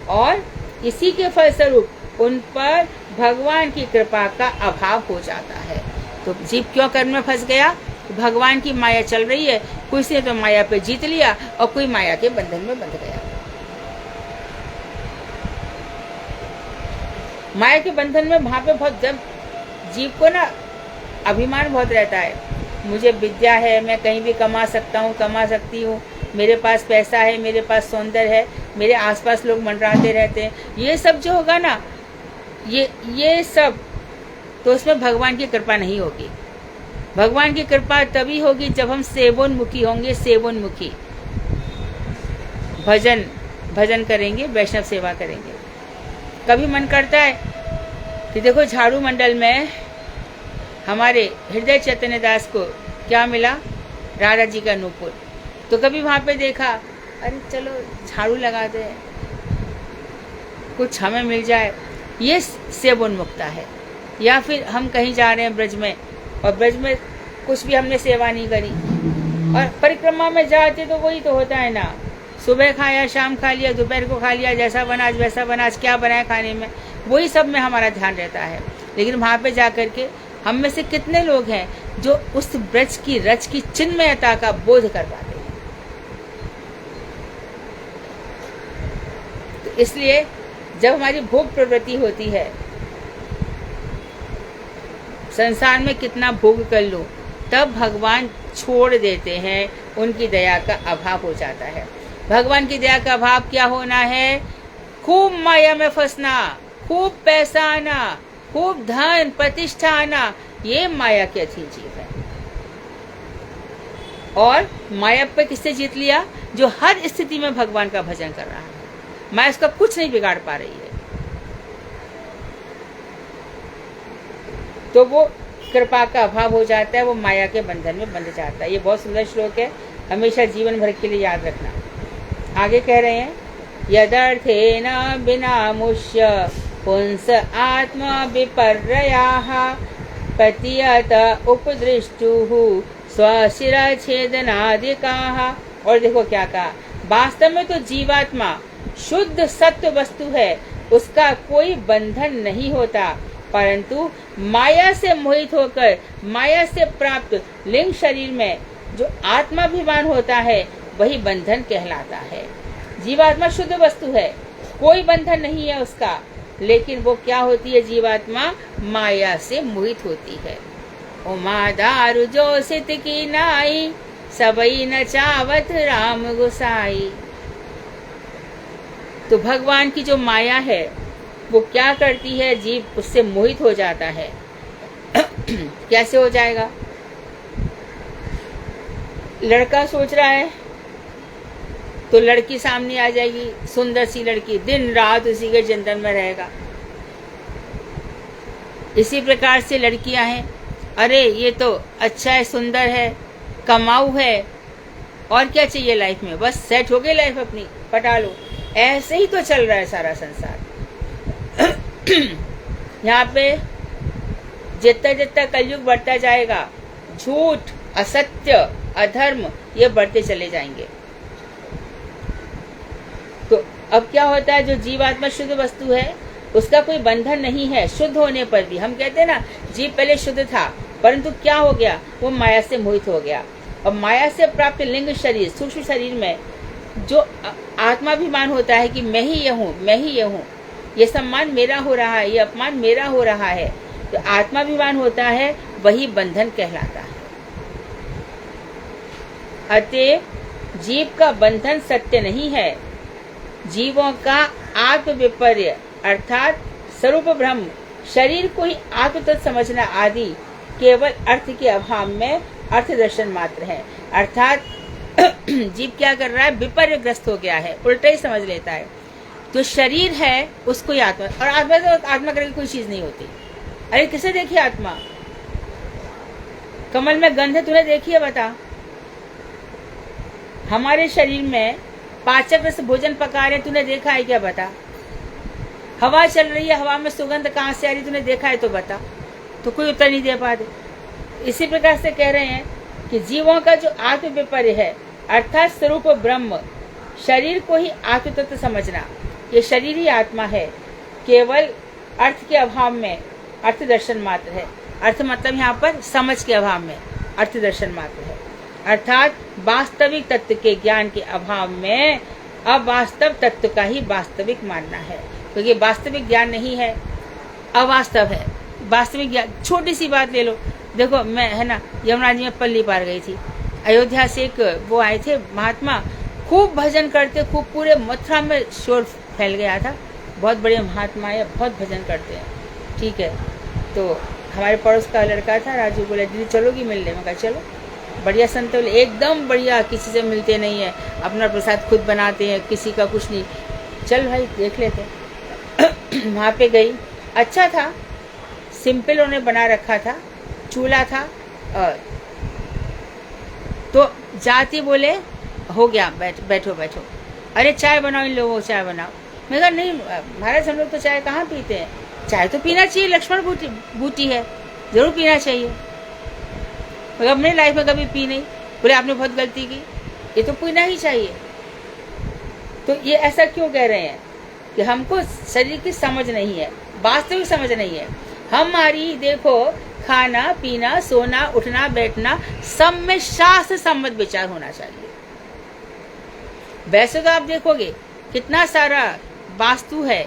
और इसी के फलस्वरूप उन पर भगवान की कृपा का अभाव हो जाता है। तो जीव क्यों कर्म में फंस गया, भगवान की माया चल रही है, किसी ने तो माया पे जीत लिया और कोई माया के बंधन में बंध गया। माया के बंधन में वहां पे बहुत, जब जीव को ना अभिमान बहुत रहता है, मुझे विद्या है, मैं कहीं भी कमा सकता हूँ, कमा सकती हूँ, मेरे पास पैसा है, मेरे पास सौंदर्य है, मेरे आसपास लोग मंडराते रहते हैं, ये सब जो होगा ना, ये सब, तो उसमें भगवान की कृपा नहीं होगी। भगवान की कृपा तभी होगी जब हम सेवोन्मुखी होंगे, सेवोन्मुखी, भजन करेंगे, वैष्णव सेवा करेंगे। कभी मन करता है कि देखो झाड़ू मंडल में हमारे हृदय चैतन्य दास को क्या मिला, राधा जी का नूपुर, तो कभी वहाँ पे देखा, अरे चलो झाड़ू लगा दे, कुछ हमें मिल जाए, ये सेवोन्मुखता है। या फिर हम कहीं जा रहे हैं ब्रज में, और ब्रज में कुछ भी हमने सेवा नहीं करी, और परिक्रमा में जाते तो वही तो होता है ना, सुबह खाया, शाम खा लिया, दोपहर को खा लिया, जैसा बना आज वैसा बना, आज क्या बनाया खाने में, वही सब में हमारा ध्यान रहता है। लेकिन वहाँ पे जा कर के हम में से कितने लोग हैं जो उस ब्रज की रच की चिन्मयता का बोध कर पाते हैं। तो इसलिए जब हमारी भोग प्रवृत्ति होती है, संसार में कितना भोग कर लो, तब भगवान छोड़ देते हैं, उनकी दया का अभाव हो जाता है। भगवान की दया का अभाव क्या होना है? खूब माया में फंसना, खूब पैसा आना, खूब धन प्रतिष्ठा आना, ये माया के अधीन जीव है। और माया पे किससे जीत लिया? जो हर स्थिति में भगवान का भजन कर रहा है, माया उसका कुछ नहीं बिगाड़ पा रही है। तो वो कृपा का अभाव हो जाता है, वो माया के बंधन में बंध जाता है। ये बहुत सुंदर श्लोक है, हमेशा जीवन भर के लिए याद रखना। आगे कह रहे हैं, यदर्थेन विनामुष्य पुंस आत्मा विपर्ययाः पतियत उपदृष्टुः स्वशिरच्छेदनादिकाः। और देखो क्या कहा, वास्तव में तो जीवात्मा शुद्ध सत्य वस्तु है, उसका कोई बंधन नहीं होता, परंतु माया से मोहित होकर माया से प्राप्त लिंग शरीर में जो आत्माभिमान होता है, वही बंधन कहलाता है। जीवात्मा शुद्ध वस्तु है, कोई बंधन नहीं है उसका, लेकिन वो क्या होती है? जीवात्मा माया से मोहित होती है। उमा दारु जो सित की नाई, सबई न चावत राम गोसाई। तो भगवान की जो माया है वो क्या करती है? जीव उससे मोहित हो जाता है। कैसे हो जाएगा? लड़का सोच रहा है तो लड़की सामने आ जाएगी, सुंदर सी लड़की, दिन रात उसी के चिंतन में रहेगा। इसी प्रकार से लड़कियां हैं, अरे ये तो अच्छा है, सुंदर है, कमाऊ है, और क्या चाहिए लाइफ में, बस सेट हो गई लाइफ अपनी, पटा लो। ऐसे ही तो चल रहा है सारा संसार। यहाँ पे जितना जितना कलयुग बढ़ता जाएगा, झूठ, असत्य, अधर्म ये बढ़ते चले जाएंगे। तो अब क्या होता है? जो जीवात्मा शुद्ध वस्तु है, उसका कोई बंधन नहीं है। शुद्ध होने पर भी हम कहते हैं ना, जीव पहले शुद्ध था, परंतु क्या हो गया? वो माया से मोहित हो गया। और माया से प्राप्त लिंग शरीर, सूक्ष्म शरीर में जो आत्माभिमान होता है कि मैं ही ये हूँ, मैं ही ये हूँ, ये सम्मान मेरा हो रहा है, ये अपमान मेरा हो रहा है, तो आत्माभिमान होता है, वही बंधन कहलाता है। अतः जीव का बंधन सत्य नहीं है। जीवों का आत्म विपर्य अर्थात स्वरूप ब्रह्म, शरीर को ही आत्म तत्व समझना आदि केवल अर्थ के अभाव में अर्थ दर्शन मात्र है। अर्थात जीव क्या कर रहा है? विपर्यग्रस्त हो गया है, उल्टा ही समझ लेता है। तो शरीर है उसको ही आत्मा, और आत्मा तो आत्मा करके कोई चीज नहीं होती। अरे किसे देखी आत्मा? कमल में गंध है, तूने देखी है? बता। हमारे शरीर में पाचक रस भोजन पका रहे, तूने देखा है क्या? बता। हवा चल रही है, हवा में सुगंध कहाँ से आ रही, तूने देखा है तो बता। तो कोई उत्तर नहीं दे पाते। इसी प्रकार से कह रहे हैं कि जीवों का जो आत्म विपर्य है अर्थात स्वरूप ब्रह्म, शरीर को ही आत्म तत्व समझना, ये शरीर ही आत्मा है, केवल अर्थ के अभाव में अर्थ दर्शन मात्र है। अर्थ मतलब यहाँ पर समझ के अभाव में अर्थ दर्शन मात्र है। अर्थात वास्तविक तत्व के ज्ञान के अभाव में अवास्तव तत्व का ही वास्तविक मानना है, क्योंकि वास्तविक ज्ञान नहीं है, अवास्तव है। वास्तविक ज्ञान, छोटी सी बात ले लो, देखो मैं है ना यमुना जी में पल्ली पार गई थी, अयोध्या से एक वो आए थे महात्मा, खूब भजन करते, खूब पूरे मथुरा में शोर फैल गया था, बहुत बड़े महात्मा है, बहुत भजन करते हैं। ठीक है, तो हमारे पड़ोस का लड़का था राजू, बोला दीदी चलोगी मिलने? मैं कहा चलो। बढ़िया संत बोले एकदम बढ़िया, किसी से मिलते नहीं है, अपना प्रसाद खुद बनाते हैं, किसी का कुछ नहीं, चल भाई देख लेते। वहाँ पे गई, अच्छा था, सिंपल उन्होंने बना रखा था, चूल्हा था, और तो जाती बोले हो गया, बैठो बैठो, अरे चाय बनाओ, इन लोगों को चाय बनाओ। मैं कहा नहीं महाराज, हम लोग तो चाय कहाँ पीते हैं, चाय तो पीना चाहिए, लक्ष्मण बूटी है, जरूर पीना चाहिए। मगर अपने लाइफ में कभी पी नहीं। बोले आपने बहुत गलती की, ये तो पीना ही चाहिए। तो ये ऐसा क्यों कह रहे हैं कि हमको शरीर की समझ नहीं है, वास्तविक समझ नहीं है। हमारी देखो खाना पीना सोना उठना बैठना सब में शास्त्र सम्मत विचार होना चाहिए। वैसे तो आप देखोगे कितना सारा वास्तु है,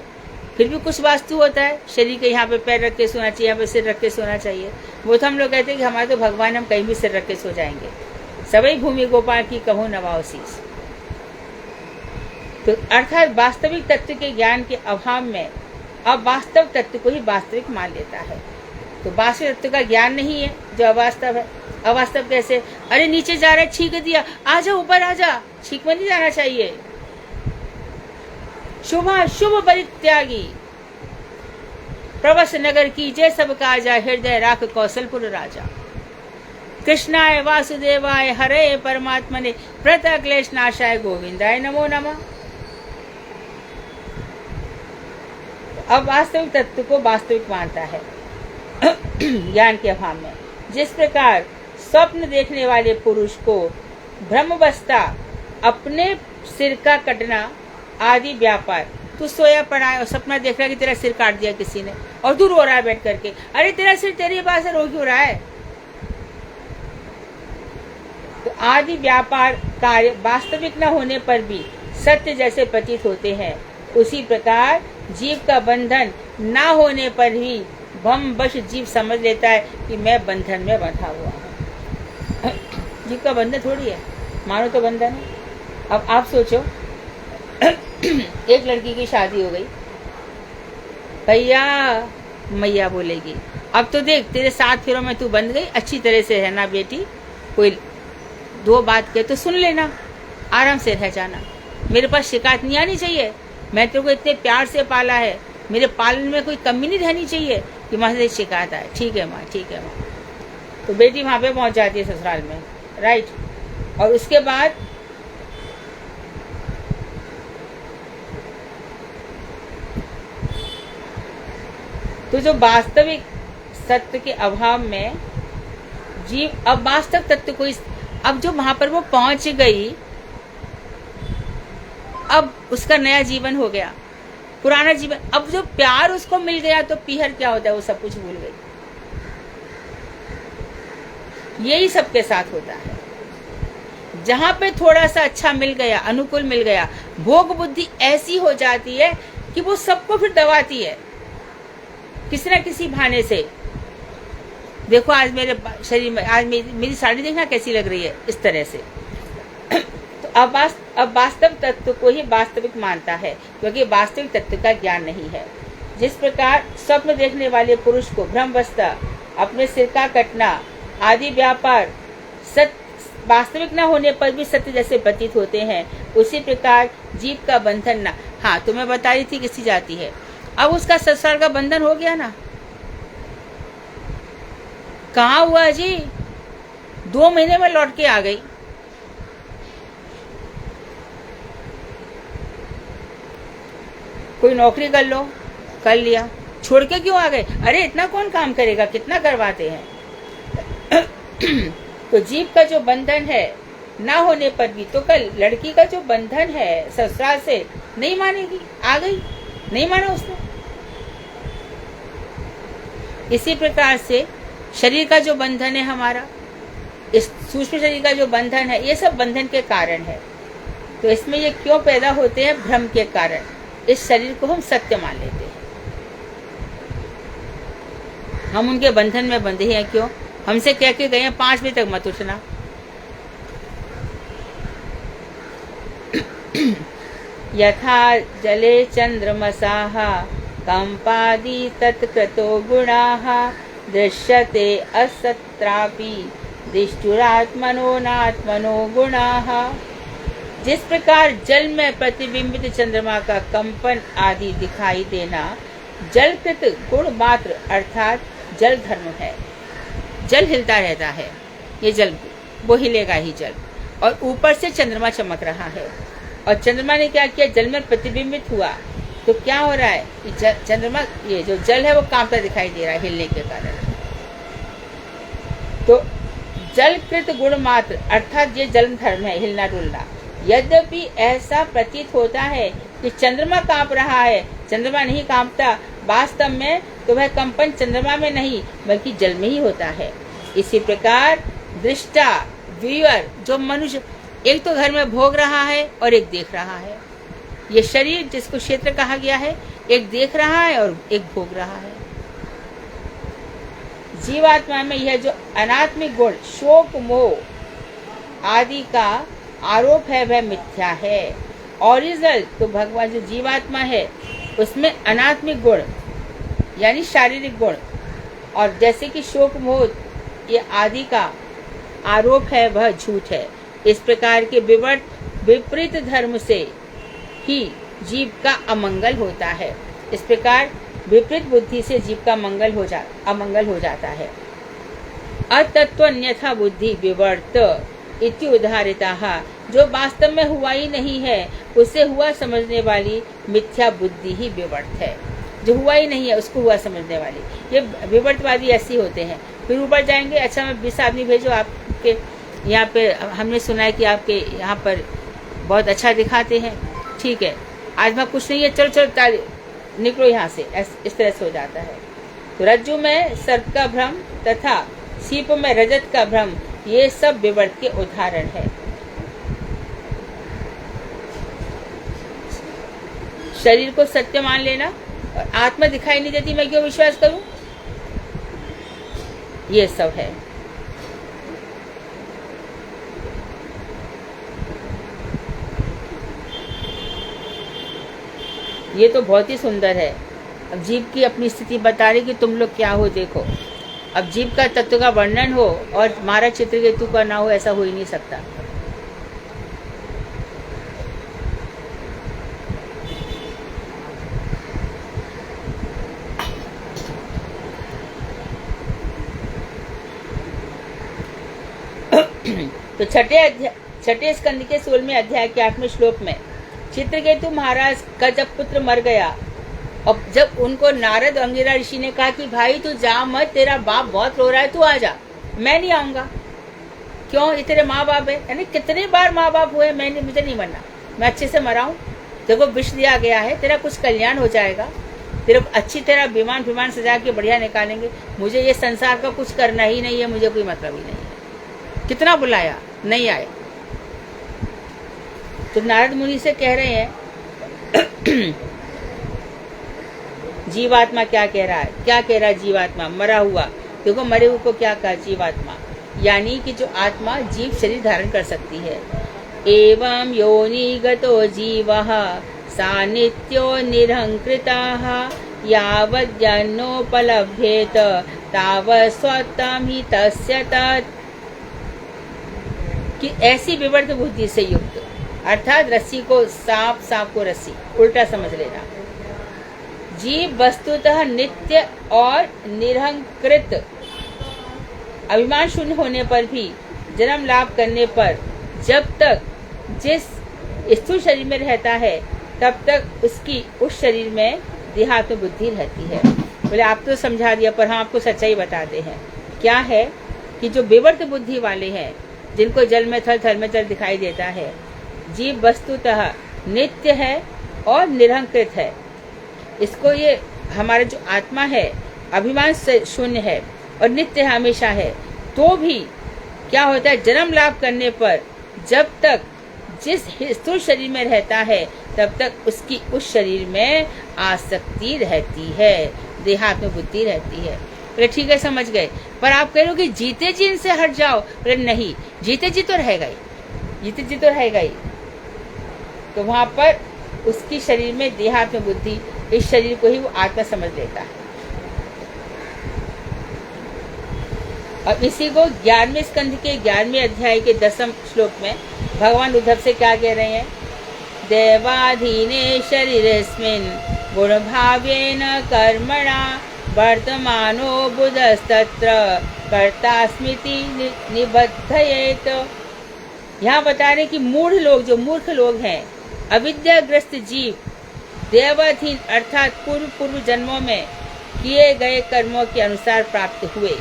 फिर भी कुछ वास्तु होता है, शरीर के यहाँ पे पैर रख के सोना चाहिए, यहाँ पे सिर रख के सोना चाहिए। वो तो हम लोग कहते हैं कि हमारे तो भगवान, हम कहीं भी सिर रख के सो जाएंगे। सभी भूमि गोपाल की कहूँ नवाओ शीस। तो अर्थात वास्तविक तत्व के ज्ञान के अभाव में अब वास्तव तत्व को ही वास्तविक मान लेता है। तो वास्तविक तत्व का ज्ञान नहीं है जो अवास्तव है। अवास्तव कैसे? अरे नीचे जा रहा है, छींक दिया, आजा ऊपर आजा, छींक में नहीं जाना चाहिए। शुभ शुभ परित्यागी प्रवस नगर की जय सब काजा, हृदय राख कौशलपुर राजा। कृष्णाय वासुदेवाय हरे परमात्मने प्रत क्लेश नाशाय गोविंदाय नमो नमः। अब वास्तविक तत्व को वास्तविक मानता है ज्ञान के अभाव में। जिस प्रकार स्वप्न देखने वाले पुरुष को ब्रह्मवस्था, अपने सिर का कटना आदि व्यापार, तू सोया पड़ा है और सपना देख रहा है कि तेरा सिर काट दिया किसी ने और तू रो रहा है बैठ करके, अरे तेरा सिर तेरे पास रो क्यों रहा है? तो आदि व्यापार कार्य वास्तविक न होने पर भी सत्य जैसे प्रतीत होते हैं, उसी प्रकार जीव का बंधन ना होने पर भी भ्रम वश जीव समझ लेता है कि मैं बंधन में बंधा हुआ हूँ। जीव का बंधन थोड़ी है, मानो तो बंधन है। अब आप सोचो एक लड़की की शादी हो गई, भैया मैया बोलेगी अब तो देख तेरे 7 फेरों में तू बंध गई, अच्छी तरह से रहना बेटी, कोई 2 बात कहे तो सुन लेना, आराम से रह जाना, मेरे पास शिकायत नहीं आनी चाहिए, मैं तेरे को इतने प्यार से पाला है, मेरे पालन में कोई कमी नहीं रहनी चाहिए कि वहां से शिकायत आए। ठीक है माँ, ठीक है माँ। तो बेटी वहां पे पहुंच जाती है ससुराल में, राइट। और उसके बाद तो जो वास्तविक सत्य के अभाव में जीव अब वास्तव तत्व को, अब जो वहां पर वो पहुंच गई, अब उसका नया जीवन हो गया, पुराना जीवन, अब जो प्यार उसको मिल गया तो पीहर क्या होता है, वो सब कुछ भूल गई। यही सबके साथ होता है। जहां पे थोड़ा सा अच्छा मिल गया, अनुकूल मिल गया, भोग बुद्धि ऐसी हो जाती है कि वो सबको फिर दबाती है किसी न किसी बहाने से। देखो आज मेरे शरीर में, आज मेरी साड़ी देखना कैसी लग रही है, इस तरह से। तो अब वास्तव तत्व को ही वास्तविक मानता है, क्योंकि वास्तविक तत्व का ज्ञान नहीं है। जिस प्रकार स्वप्न देखने वाले पुरुष को भ्रमवस्था, अपने सिर का कटना आदि व्यापार वास्तविक न होने पर भी सत्य जैसे प्रतीत होते हैं, उसी प्रकार जीव का बंधन न। हाँ, तो मैं बता रही थी किसी जाती है, अब उसका ससुराल का बंधन हो गया ना। कहाँ हुआ जी? 2 महीने में लौट के आ गई। कोई नौकरी कर लो, कर लिया, छोड़ के क्यों आ गए? अरे इतना कौन काम करेगा, कितना करवाते हैं। तो जीव का जो बंधन है ना होने पर भी, तो कल लड़की का जो बंधन है ससुराल से नहीं मानेगी, आ गई, नहीं माना उसने। इसी प्रकार से शरीर का जो बंधन है हमारा, इस सूक्ष्म शरीर का जो बंधन है, ये सब बंधन के कारण है। तो इसमें ये क्यों पैदा होते हैं? भ्रम के कारण। इस शरीर को हम सत्य मान लेते हैं, हम उनके बंधन में बंधे हैं। क्यों? हमसे कह के गए हैं 5 बजे तक मत उठना। यथा जले चंद्रमसाः कंपादि तत्कृतो गुणाः दृश्यते असत्रापि दृष्टुरात्मनो नात्मनो गुणाः। जिस प्रकार जल में प्रतिबिंबित चंद्रमा का कंपन आदि दिखाई देना जलकृत गुण मात्र अर्थात जल धर्म है। जल हिलता रहता है, ये जल वो हिलेगा ही जल। और ऊपर से चंद्रमा चमक रहा है और चंद्रमा ने क्या किया, जल में प्रतिबिंबित हुआ तो क्या हो रहा है, चंद्रमा ये जो जल है वो कांपता दिखाई दे रहा है हिलने के कारण। तो जलकृत गुण मात्र अर्थात ये जल धर्म है, हिलना डुलना। यद्यपि ऐसा प्रतीत होता है कि चंद्रमा कांप रहा है, चंद्रमा नहीं कांपता। वास्तव में तो वह कंपन चंद्रमा में नहीं बल्कि जल में ही होता है। इसी प्रकार दृष्टा व्यूअर जो मनुष्य एक तो घर में भोग रहा है और एक देख रहा है। ये शरीर जिसको क्षेत्र कहा गया है, एक देख रहा है और एक भोग रहा है। जीवात्मा में यह जो अनात्मिक गुण शोक मोह आदि का आरोप है वह मिथ्या है। ओरिजिनल तो भगवान जो जीवात्मा है उसमें अनात्मिक गुण यानी शारीरिक गुण और जैसे कि शोक मोह ये आदि का आरोप है वह झूठ है। इस प्रकार के विपरीत धर्म से ही जीव का अमंगल होता है। इस प्रकार विपरीत बुद्धि से जीव का अमंगल हो जाता है। अतत्वन्यथा बुद्धि विवर्त इति उदाहरिताः, जो वास्तव में हुआ ही नहीं है उसे हुआ समझने वाली मिथ्या बुद्धि ही विवर्त है। जो हुआ ही नहीं है उसको हुआ समझने वाली, ये विवर्तवादी ऐसे होते हैं। फिर ऊपर जाएंगे, अच्छा मैं 20 आदमी भेजो आपके यहाँ पे, हमने सुना है कि आपके यहाँ पर बहुत अच्छा दिखाते हैं, ठीक है आज मैं कुछ नहीं है, चलो निकलो यहाँ से, इस तरह से हो जाता है। तो रज्जु में सर्प का भ्रम तथा सीप में रजत का भ्रम ये सब विवर्त के उदाहरण है। शरीर को सत्य मान लेना और आत्मा दिखाई नहीं देती, मैं क्यों विश्वास करूं, ये सब है। ये तो बहुत ही सुंदर है। अब जीव की अपनी स्थिति बता रही कि तुम लोग क्या हो देखो। अब जीव का तत्व का वर्णन हो और महाराज चित्रकेतु का ना हो, ऐसा हो ही नहीं सकता। तो छठे स्कंद के 16वें अध्याय के 8वें श्लोक में चित्रकेतु महाराज का जब पुत्र मर गया और जब उनको नारद अंगिरा ऋषि ने कहा कि भाई तू जा मत, तेरा बाप बहुत रो रहा है, तू आ जा। मैं नहीं आऊंगा, क्यों, ये तेरे माँ बाप है। यानी कितने बार माँ बाप हुए, मुझे नहीं मरना, मैं अच्छे से मराऊं। देखो विष दिया गया है, तेरा कुछ कल्याण हो जाएगा, तेरे को अच्छी तरह विमान सजा के बढ़िया निकालेंगे। मुझे ये संसार का कुछ करना ही नहीं है, मुझे कोई मतलब ही नहीं है। कितना बुलाया, नहीं आए। तो नारद मुनि से कह रहे हैं जीवात्मा क्या कह रहा है, क्या कह रहा है जीवात्मा, मरा हुआ। देखो मरे हुए को क्या कहा, जीवात्मा, यानी कि जो आत्मा जीव शरीर धारण कर सकती है। एवं योनिगतो जीवः सा नित्यो निरहंकृताः यावद्यन्नोपलभ्येत तावत् स्वतः हि तस्य तत्। कि ऐसी विवर्त बुद्धि से युक्त, अर्थात रस्सी को सांप, सांप को रस्सी, उल्टा समझ लेना। जीव वस्तुतः नित्य और निरहंकृत, अभिमान शून्य होने पर भी जन्म लाभ करने पर जब तक जिस स्थूल शरीर में रहता है तब तक उसकी उस शरीर में देहात्म बुद्धि रहती है। बोले आप तो समझा दिया, पर हम आपको सच्चाई बताते हैं। क्या है कि जो विवर्त बुद्धि वाले हैं, जिनको जल में थल, थल में जल दिखाई देता है, जीव वस्तुतः नित्य है और निरहंकृत है। इसको ये हमारा जो आत्मा है अभिमान से शून्य है और नित्य हमेशा है, तो भी क्या होता है, जन्म लाभ करने पर जब तक जिस स्थूल शरीर में रहता है तब तक उसकी उस शरीर में आसक्ति रहती है, देहात्म बुद्धि रहती है। बोले ठीक है समझ गए, पर आप कह रहे हो कि जीते जी इनसे हट जाओ। बोले नहीं, जीते जी तो रहेगा ही, जीते जी तो रहेगा ही। तो वहाँ पर उसकी शरीर में देहात्म बुद्धि, इस शरीर को ही वो आत्मा समझ लेता है। और इसी को 11वें स्कंध के 11वें अध्याय के 10वें श्लोक में भगवान उद्धव से क्या कह रहे हैं? देवाधीने शरीरस्मिन् गुणभावेन कर्मणा वर्तमानो बुधस्तत्र कर्तास्मिति निबद्धयेत। यहाँ बता रहे कि मूढ़ लोग, जो मूर्ख लोग हैं, अविद्याग्रस्त जीव, देवाधीन अर्थात पूर्व जन्मों में किए गए कर्मों के अनुसार प्राप्त हुए।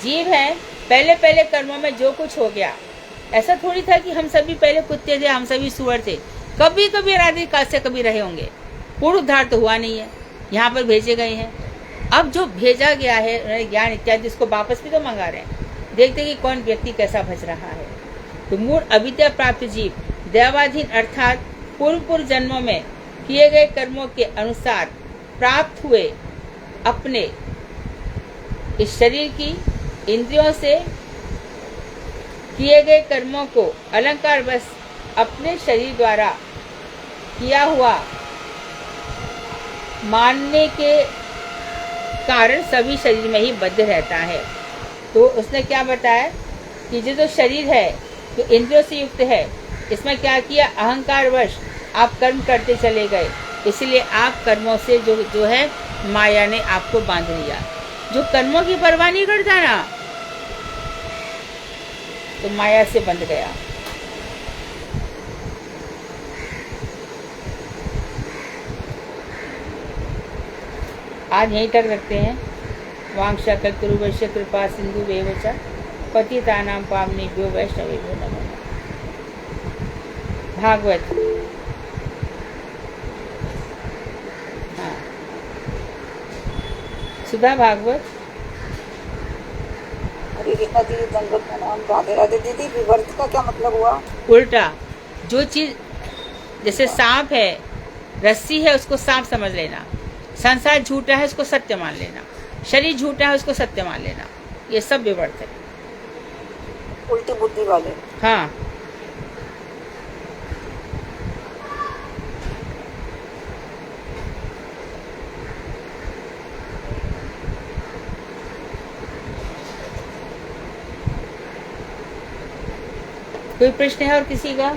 जीव है, पहले कर्मों में जो कुछ हो गया, ऐसा थोड़ी था कि हम सभी पहले कुत्ते थे, हम सभी सुअर थे। कभी कभी राधे काल से कभी रहे होंगे, पूर्ण उद्धार तो हुआ नहीं है, यहाँ पर भेजे गए हैं। अब जो भेजा गया है ज्ञान इत्यादि, उसको वापस भी तो मंगा रहे हैं। देखते कि कौन व्यक्ति कैसा भज रहा है। तो मूल अविद्या प्राप्त जीव देवाधीन अर्थात पूर्व जन्मों में किए गए कर्मों के अनुसार प्राप्त हुए अपने इस शरीर की इंद्रियों से किए गए कर्मों को अलंकार बस अपने शरीर द्वारा किया हुआ मानने के कारण सभी शरीर में ही बद्ध रहता है। तो उसने क्या बताया कि जो शरीर है, जो इंद्रियों से युक्त है, इसमें क्या किया? अहंकार वश आप कर्म करते चले गए, इसलिए आप कर्मों से जो है माया ने आपको बांध लिया। जो कर्मों की परवाह नहीं करता ना, तो माया से बंध गया। आज यहीं तक रखते हैं। वांछा कल्पतरुभ्यश्च कृपा सिंधुभ्येव च पतितानां पावनेभ्यो वैष्णवेभ्यो नमः। भागवत, हाँ, सुधा भागवत। हरे कृष्णा जी, दंडवत प्रणाम। राधे राधे दीदी। विवर्त का क्या मतलब हुआ? उल्टा, जो चीज जैसे सांप है, रस्सी है, उसको सांप समझ लेना। संसार झूठा है, उसको सत्य मान लेना। शरीर झूठा है, उसको सत्य मान लेना। ये सब विवर्त है, उल्टी बुद्धि वाले। हाँ। कोई प्रश्न है और किसी का?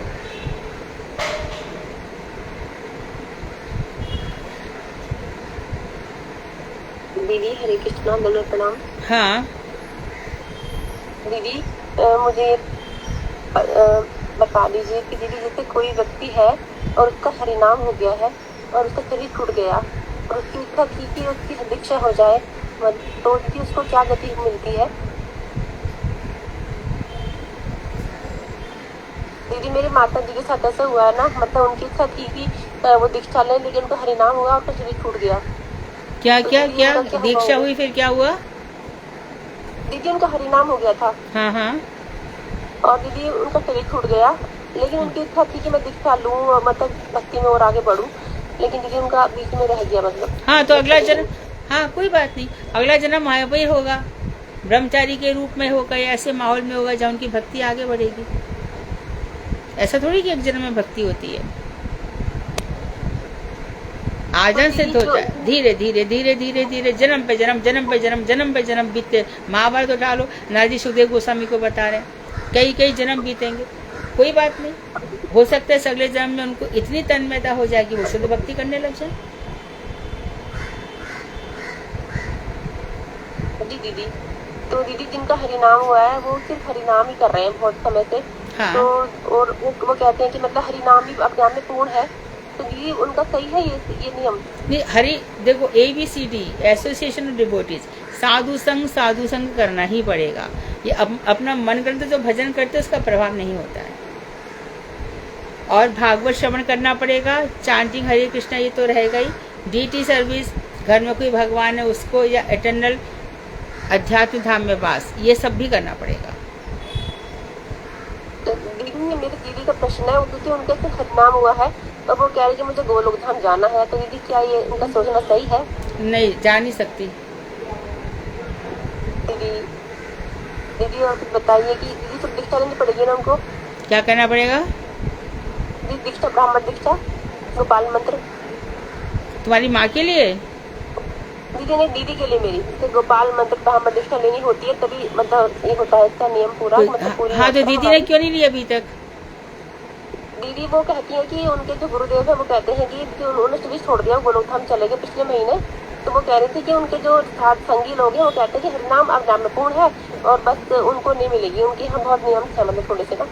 दीदी हरे कृष्णा, दंडवत प्रणाम। हाँ, दीदी मुझे बता दीजिए कि दीदी जैसे कोई व्यक्ति है और उसका हरिनाम हो गया है और उसका शरीर छूट गया और उसकी इच्छा थी कि उसकी दीक्षा हो जाए, तो दीदी उसको क्या गति मिलती है? दीदी मेरे माता जी के साथ ऐसा हुआ है ना, मतलब उनकी इच्छा थी कि वो दीक्षा लें, लेकिन उनका हरिनाम हुआ और उसका शरीर छूट गया। क्या तो क्या दीदी क्या उनका दीक्षा होगा? हुई, फिर क्या हुआ? दीदी उनका हरिनाम हो गया था हाँ हाँ, और दीदी उनका शरीर छूट गया, लेकिन उनकी इच्छा थी कि मैं दीक्षा लूं और मतलब भक्ति में और आगे बढ़ूं, लेकिन दीदी उनका बीच में रह गया मतलब। हाँ, तो अगला जन्म, हाँ कोई बात नहीं, अगला जन्म वही होगा, ब्रह्मचारी के रूप में होगा या ऐसे माहौल में होगा जहाँ उनकी भक्ति आगे बढ़ेगी। ऐसा थोड़ी कि एक जन्म में भक्ति होती है। आजन सिद्ध होता है, धीरे धीरे धीरे धीरे धीरे, जन्म पे जन्म, जन्म पे जन्म, जन्म पे जन्म बीतते। महाभारत उठा लो, नारदी सुखदेव गोस्वामी को बता रहे हैं, कई जन्म बीतेंगे, कोई बात नहीं। हो सकता है अगले जन्म में उनको इतनी तन्मयता हो जाए कि वो शुद्ध भक्ति करने लग जाए। दीदी तो दीदी जिनका हरिनाम हुआ है वो सिर्फ हरिनाम ही कर रहे हैं बहुत समय से। हाँ। तो और वो कहते हैं कि मतलब हरिनाम ही अपने आप में पूर्ण है, तो दीदी उनका सही है ये नियम? नहीं, हरि देखो, ABCD एसोसिएशन ऑफ डिवोटीज, साधु संग करना ही पड़ेगा। ये अपना मन करते जो भजन करते उसका प्रभाव नहीं होता है। और भागवत श्रवण करना पड़ेगा, चांटिंग हरे कृष्णा ये तो रहेगा ही। DT सर्विस, घर में कोई भगवान है उसको, या इटर्नल अध्यात्म धाम में वास, ये सब भी करना पड़ेगा। तो दीदी मेरे दीदी का प्रश्न है, क्योंकि उनका सिर्फ हरिनाम हुआ है तो वो कह रहे कि मुझे गोलोक धाम जाना है, तो दीदी क्या ये उनका सोचना सही है? नहीं, जा नहीं सकती दीदी और कुछ बताइए कि दीदी तो दीक्षा लेनी पड़ेगी ना उनको? क्या करना पड़ेगा? दीक्षा, ब्राह्मण दीक्षा, गोपाल मंत्र। तुम्हारी माँ के लिए? दीदी ने, दीदी के लिए मेरी, तो गोपाल मंत्र ब्राह्मण दीक्षा लेनी होती है, तभी मतलब ये होता है इसका नियम पूरा, मतलब पूरी। हाँ, तो दीदी ने क्यों नहीं लिया अभी तक? दीदी वो कहती है कि उनके जो गुरुदेव है वो कहते हैं कि उन्होंने सभी छोड़ दिया, गोलोकधाम चले गए पिछले महीने। तो वो कह रही थी कि उनके जो साथ संगी लोग हैं वो कहते हैं कि हरिनाम अब नामपूर्ण है और बस उनको नहीं मिलेगी, उनकी यहाँ बहुत नियम है मतलब थोड़े से ना।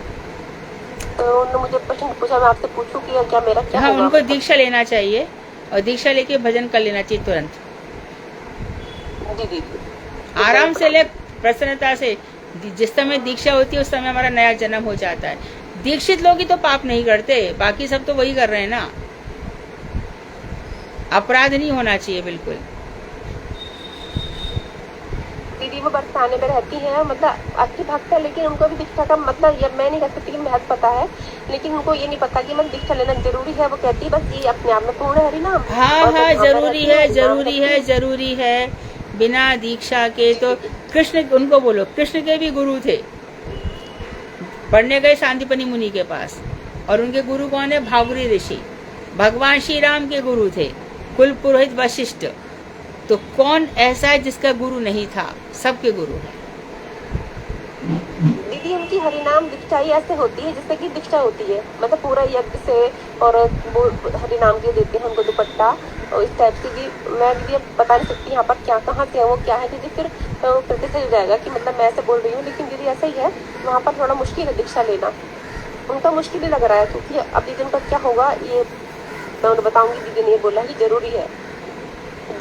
तो उन्होंने मुझे प्रश्न पूछा, मैं आपसे पूछूं कि क्या मेरा क्या हाँ, होगा? उनको दीक्षा लेना चाहिए और दीक्षा लेके भजन कर लेना चाहिए तुरंत, दीदी आराम से ले, प्रसन्नता से। जिस समय दीक्षा होती है उस समय हमारा नया जन्म हो जाता है। दीक्षित लोग ही तो पाप नहीं करते, बाकी सब तो वही कर रहे हैं ना। अपराध नहीं होना चाहिए बिल्कुल। दीदी वो बरसाने में रहती है, मतलब अच्छी भक्त है, लेकिन उनको भी दीक्षा का मतलब ये मैं नहीं कह सकती कि महत्व पता है, लेकिन उनको ये नहीं पता कि मतलब दीक्षा लेना जरूरी है। वो कहती है बस ये अपने आप में पूर्ण हरिनाम। हाँ हाँ, जरूरी है, जरूरी है, जरूरी है। बिना दीक्षा के तो कृष्ण, उनको बोलो कृष्ण के भी गुरु थे, पढ़ने गए सांदीपनि मुनि के पास, और उनके गुरु कौन है? भागुरी ऋषि, भगवान श्री राम के गुरु थे, कुल पुरोहित वशिष्ठ। तो कौन ऐसा है जिसका गुरु नहीं था? सबके गुरु है। दीदी उनकी हरिनाम दीक्षा ही ऐसे होती है जैसे कि दीक्षा होती है, मतलब पूरा यज्ञ से, और वो हरिनाम के देते हैं उनको दुपट्टा और इस टाइप से भी। मैं दीदी अब बता नहीं सकती यहाँ पर क्या कहाँ से है वो क्या है दीदी, फिर प्रतिशत हो जाएगा कि मतलब मैं ऐसे बोल रही हूँ, लेकिन दीदी ऐसा ही है। वहाँ पर थोड़ा मुश्किल है दीक्षा लेना, उनका मुश्किल ही लग रहा है, क्योंकि अब दीदी उनका क्या होगा ये मैं उन्हें बताऊंगी। दीदी ने ये बोला कि जरूरी है।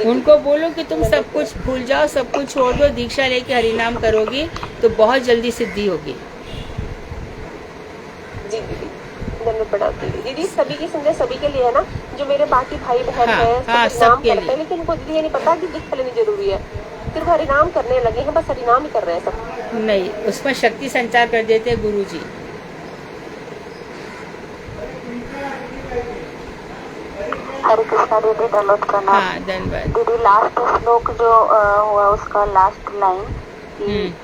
उनको बोलो कि तुम सब कुछ भूल जाओ, सब कुछ छोड़ दो, दीक्षा लेके हरिनाम करोगी तो बहुत जल्दी सिद्धि होगी। जी दीदी, धन्यवाद प्रणाम दीदी। दीदी सभी की संदेश सभी के लिए है ना, जो मेरे बाकी भाई बहन हाँ, है हाँ, सब नाम सबके करते हैं, लिए। लेकिन उनको दीदी ये नहीं पता कि दीक्षा लेनी जरूरी है, सिर्फ हरिनाम करने लगे हैं, बस हरिनाम ही कर रहे हैं सब। नहीं, उसमें शक्ति संचार कर देते हैं गुरु जी। हरे कृष्णा दीदी, दंडवत प्रणाम। हाँ, धन्यवाद। दीदी लास्ट श्लोक जो हुआ उसका लास्ट लाइन कि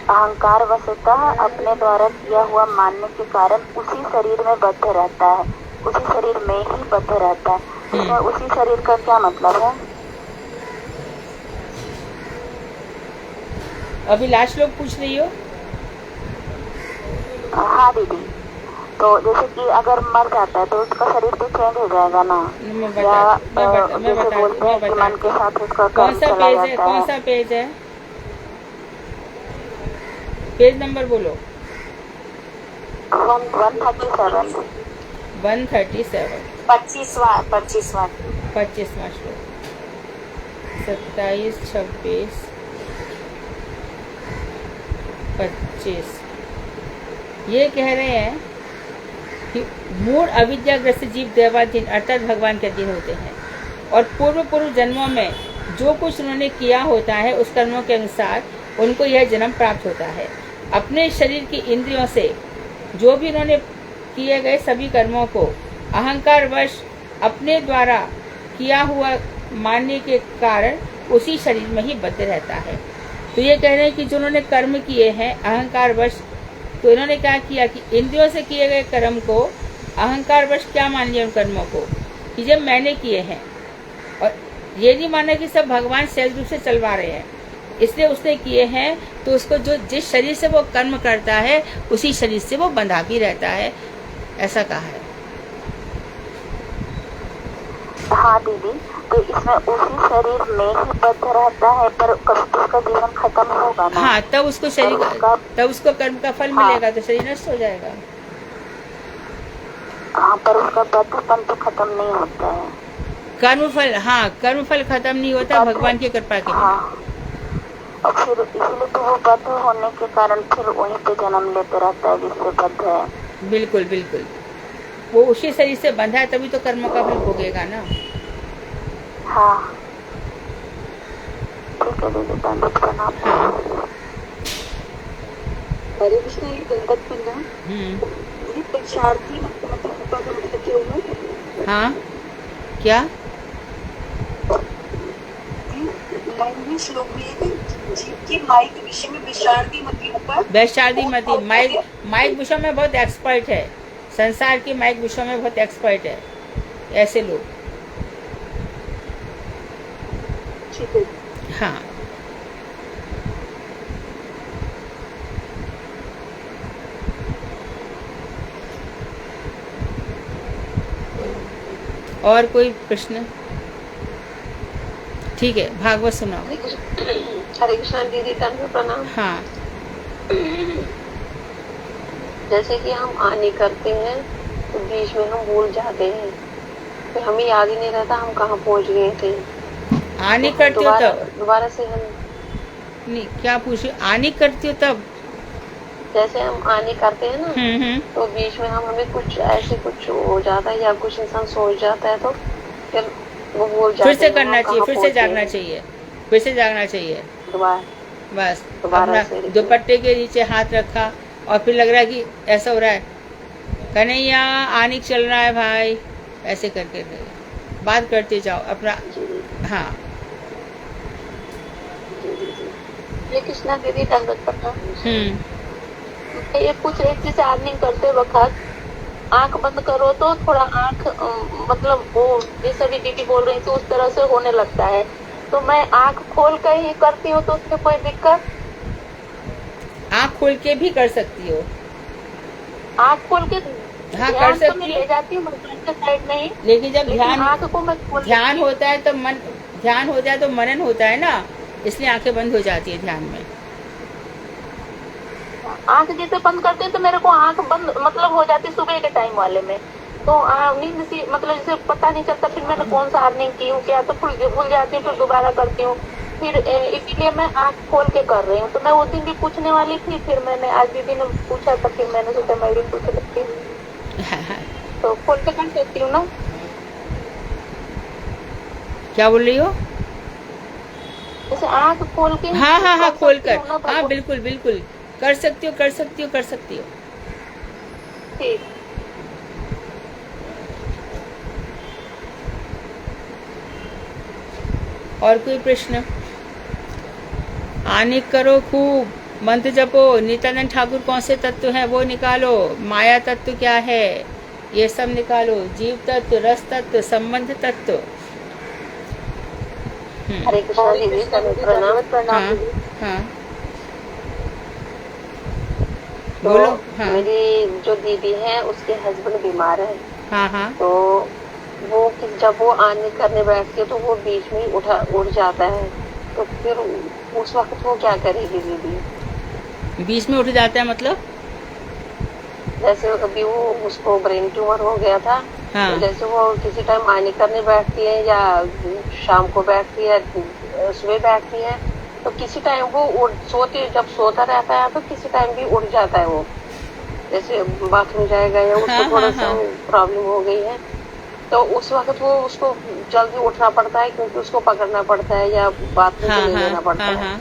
अहंकार वस्तुतः अपने द्वारा किया हुआ मानने के कारण उसी शरीर में बद्ध रहता है, उसी शरीर में ही बद्ध रहता है। इसमें उसी शरीर का क्या मतलब है? अभी लास्ट लोग पूछ रही हो? हाँ दीदी, तो जैसे कि अगर मर जाता है तो उसका शरीर तो चेंज हो जाएगा ना, या जैसे बोलते हैं कि मन के साथ उसका कर्म चला जाता है। कौन सा पेज है? पेज नंबर बोलो। 137 25वां 25वां श्लोक, 27, 26, 25। ये कह रहे हैं कि मूल अविद्याग्रस्त जीव देवाधीन अर्थात भगवान के अधीन होते हैं, और पूर्व जन्मों में जो कुछ उन्होंने किया होता है उस कर्मों के अनुसार उनको यह जन्म प्राप्त होता है। अपने शरीर की इंद्रियों से जो भी उन्होंने किए गए सभी कर्मों को अहंकार वश अपने द्वारा किया हुआ मानने के कारण उसी शरीर में ही बद्ध रहता है। तो ये कह रहे हैं कि जो उन्होंने कर्म किए हैं अहंकार वश, तो इन्होंने क्या किया कि इंद्रियों से किए गए कर्म को अहंकार वश क्या मान लिया उन कर्मों को कि जब मैंने किए हैं, और ये नहीं माना कि सब भगवान सहज रूप से चलवा रहे हैं, इसलिए उसने किए हैं। तो उसको जो जिस शरीर से वो कर्म करता है उसी शरीर से वो बंधा भी रहता है, ऐसा कहा है। हाँ दीदी, तो इसमें उसी शरीर में ही बद्ध रहता है, पर कभी तो उसका जीवन खत्म होगा ना। हाँ, तब उसको शरीर, तब उसको कर्म का फल मिलेगा, तो शरीर नष्ट हो जाएगा। हाँ, पर उसका बद्धपन तो खत्म नहीं होता है। कर्मफल, हाँ, कर्मफल खत्म नहीं होता भगवान की कृपा के बिना। हाँ, और फिर इसलिए तो वो बद्ध होने के कारण फिर वहीं पे जन्म लेते रहता है जिससे बद्ध है। बिल्कुल बिल्कुल, वो उसी शरीर से बंधा है, तभी तो कर्म का फल भोगेगा ना। हाँ ठीक है दीदी, दंडवत प्रणाम। हरे कृष्ण, ये दंडवत प्रणाम। ये पक्षार्थी मतलब क्या हुआ? हाँ, क्या लैंग्वेज श्लोक में है जीव के माइक विषय में विशारदी मती ऊपर, वैशारदी मती, माइक विषय में बहुत एक्सपर्ट है, संसार के माइक विषयों में बहुत एक्सपर्ट है ऐसे लोग। ठीक है। हाँ, और कोई प्रश्न? ठीक है, भागवत सुनाओ। हरे कृष्णा दीदी, तन प्रणाम। हाँ, जैसे कि हम आने करते हैं तो बीच में हम भूल जाते हैं, फिर हमें याद ही नहीं रहता हम कहाँ पहुंच गए थे। आने तो करती हो तब? दोबारा से हम, नहीं, क्या पूछे? आने करती हो तब? जैसे हम आने करते हैं ना, तो बीच में हमें कुछ ऐसे कुछ हो जाता है या कुछ इंसान सोच जाता है तो फिर वो भूल जाते फिर से हैं करना हम चाहिए, कहाँ फिर से पहुंचे जागना हैं। चाहिए, फिर से जागना चाहिए। दोबारा बस दोबारा अपना से दुपट्टे के नीचे हाथ रखा और फिर लग रहा है कि ऐसा हो रहा है, कन्हैया आने चल रहा है भाई, ऐसे करके बात करते जाओ अपना। हाँ, हरे कृष्णा दीदी, दंडवत प्रणाम। ये पूछ रही थी, अर्निंग करते वक्त आंख बंद करो तो थोड़ा आंख मतलब वो जैसे भी दीदी बोल रही थी उस तरह से होने लगता है, तो मैं आंख खोल कर ही करती हूँ तो उसमें कोई दिक्कत? आँख खोल के भी कर सकती हो। आंख खोल के हाँ, कर ध्यान तो सकती मैं हो, ले जाती हूँ मोबाइल के साइड में ही, लेकिन जब लेकिन ध्यान आंख को मैं खोल ध्यान होता है तो ध्यान होता है तो मनन होता है ना, इसलिए आंखें बंद हो जाती है ध्यान में। आंख जैसे बंद करते हैं तो मेरे को आंख बंद मतलब हो जाती है सुबह के टाइम वाले में, तो नींद सी मतलब जैसे पता नहीं चलता फिर मैंने कौन सा अर्निंग की हूँ क्या, तो भूल जाती हूँ, फिर दोबारा करती हूँ, फिर इसीलिए मैं आंख खोल के कर रही हूँ। तो मैं उस दिन भी पूछने वाली थी, फिर मैंने आज दीदी ने पूछा तो फिर मैंने सोचा मैं भी पूछ लेती हूँ। तो खोल के कर सकती हूँ ना? क्या बोल रही हो? जैसे आंख खोल के हाँ हाँ हाँ, खोल कर, सकती हूँ ना हाँ भगवान? बिल्कुल बिल्कुल, कर सकती हो कर सकती हो कर सकती हो। ठीक। और कोई प्रश्न? आने करो खूब, मंत्र जपो, नित्यानंद ठाकुर कौन से तत्व है वो निकालो, माया तत्व क्या है ये सब निकालो, जीव तत्व, रस तत्व, संबंध तत्व। हरे कृष्णा दीदी, तन प्रणाम। हाँ हाँ, तो बोलो। हाँ मेरी जो दीदी है उसके हस्बैंड बीमार है, हाँ हाँ, तो वो जब वो आने करने बैठती है तो वो बीच में ही उठ जाता है, तो फिर उस वक्त वो क्या करेगी दीदी? बीच में उठ जाता है मतलब? जैसे अभी वो उसको ब्रेन ट्यूमर हो गया था, हाँ। तो जैसे वो किसी टाइम आने करने बैठती है या शाम को बैठती है, सुबह बैठती है, तो किसी टाइम वो जब सोता रहता है तो किसी टाइम भी उठ जाता है वो, जैसे बाथरूम जाएगा या उसको हाँ, थोड़ा हाँ, सा प्रॉब्लम हो गई है, तो उस वक्त वो उसको जल्दी उठना पड़ता है क्योंकि उसको पकड़ना पड़ता है या बाथरूम हाँ ले हाँ लेना पड़ता हाँ है। हाँ,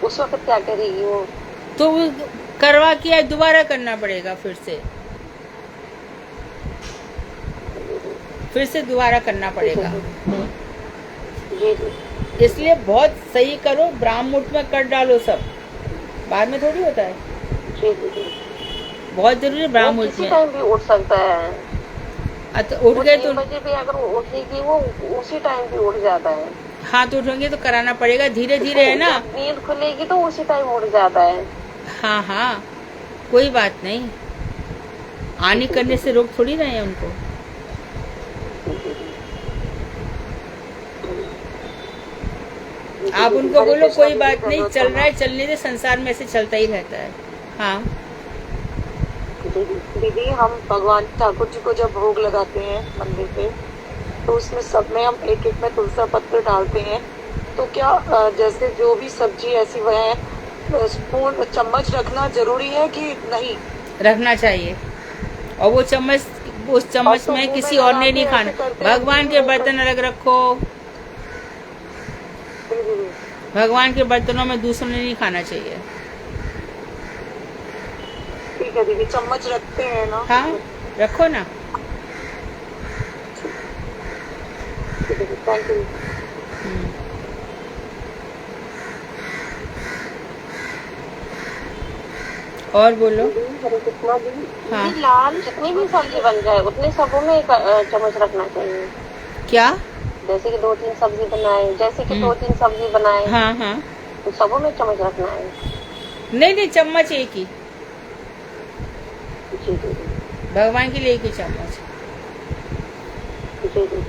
उस वक्त क्या करेगी वो? तो वो करवा के दोबारा करना पड़ेगा, फिर से दोबारा करना पड़ेगा। जी जी, इसलिए बहुत सही करो, ब्राह्म मुहूर्त में कर डालो सब, बाद में थोड़ी होता है। जी जी जी। बहुत जरूरी है ब्राह्म वो मुहूर्त किसी में। टाइम भी उठ सकता है, तो उठ वो गए 3 तो बजे भी अगर वो उठेगी वो उसी टाइम भी उठ जाता है। हाथ उठेंगे तो कराना पड़ेगा, धीरे धीरे है ना। जब नींद खुलेगी तो उसी टाइम उठ जाता है। हाँ हाँ, कोई बात नहीं, आने करने से रोक थोड़ी रहे हैं उनको। आप उनको बोलो कोई बात नहीं, चल रहा है चलने से, संसार में ऐसे चलता ही रहता है। हाँ दीदी, हम भगवान ठाकुर जी को जब भोग लगाते हैं मंदिर पे, तो उसमें सब में हम एक एक में तुलसी पत्र डालते हैं, तो क्या जैसे जो भी सब्जी ऐसी वह है, स्पून चम्मच रखना जरूरी है कि नहीं? रखना चाहिए, और वो चम्मच, उस चम्मच तो में मुंह किसी में और लगा ने के नहीं ऐसे खाना। करते हैं भगवान कि के वो बर्तन अलग रखो, भगवान के बर्तनों में दूसरों ने नहीं खाना चाहिए। ठीक है दीदी, चम्मच रखते हैं ना? हाँ, रखो ना। Thank you. और बोलो। हरे कृष्णा जी। हाँ। दीदी लाल जितनी भी सब्जी बन जाए उतने सबों में एक चम्मच रखना चाहिए। क्या? जैसे कि 2-3 सब्जी बनाए, जैसे कि 2-3 सब्जी बनाए, हाँ हाँ। तो सबों में चम्मच रखना है। नहीं नहीं, चम्मच एक ही, जी दीदी। भगवान के लिए एक ही चम्मच। जी दीदी।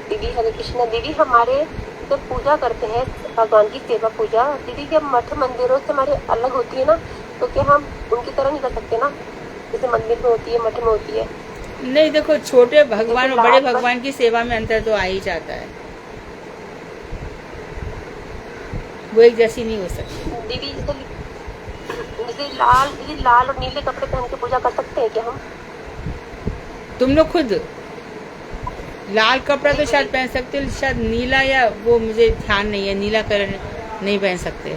दीदी हरे कृष्णा। दीदी हमारे जब पूजा करते हैं भगवान की सेवा पूजा, दीदी जब मठ मंदिरों से हमारे अलग होती है ना, तो क्या हम उनकी तरह नहीं कर सकते ना, जैसे मंदिर में होती है, मठ में होती है? नहीं देखो, छोटे भगवान और जैसे बड़े लाल भगवान की सेवा में अंतर तो आ ही जाता है, वो एक जैसी नहीं हो सकती। दीदी जैसे लाल और नीले कपड़े पहन के पूजा कर सकते हैं क्या हम? तुम लोग खुद लाल कपड़ा तो शायद पहन सकते हो, शायद नीला, या वो मुझे ध्यान नहीं है, नीला कलर नहीं पहन सकते,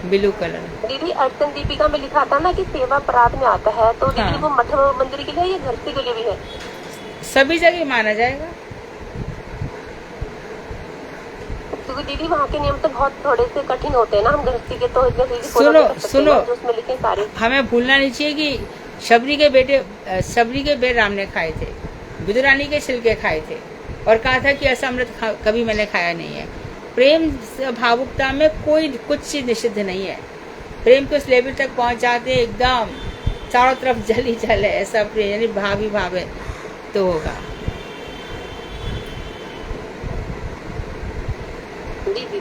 ब्लू कलर। दीदी अर्चन दीपिका में लिखा था ना कि सेवा अपराध में आता है, तो दीदी हाँ। वो मठ मंदिर के लिए या गृहस्थी के लिए भी है? सभी जगह माना जाएगा। क्योंकि दीदी वहाँ के नियम तो बहुत थोड़े से कठिन होते हैं ना, हम गृहस्थी के तो इतने दीदी सुनो सुनो, जो उसमें लिखे सारे। हमें भूलना नहीं चाहिए कि शबरी के बेटे राम ने खाए थे, विदुरानी के छिलके खाए थे, और कहा था कि ऐसा अमृत कभी मैंने खाया नहीं है। प्रेम भावुकता में कोई कुछ चीज निषिद्ध नहीं है। प्रेम के उस लेवल तक पहुंच जाते हैं, एकदम चारों तरफ जल ही जल है, ऐसा प्रेम, यानी भाव ही भाव है तो होगा। दीदी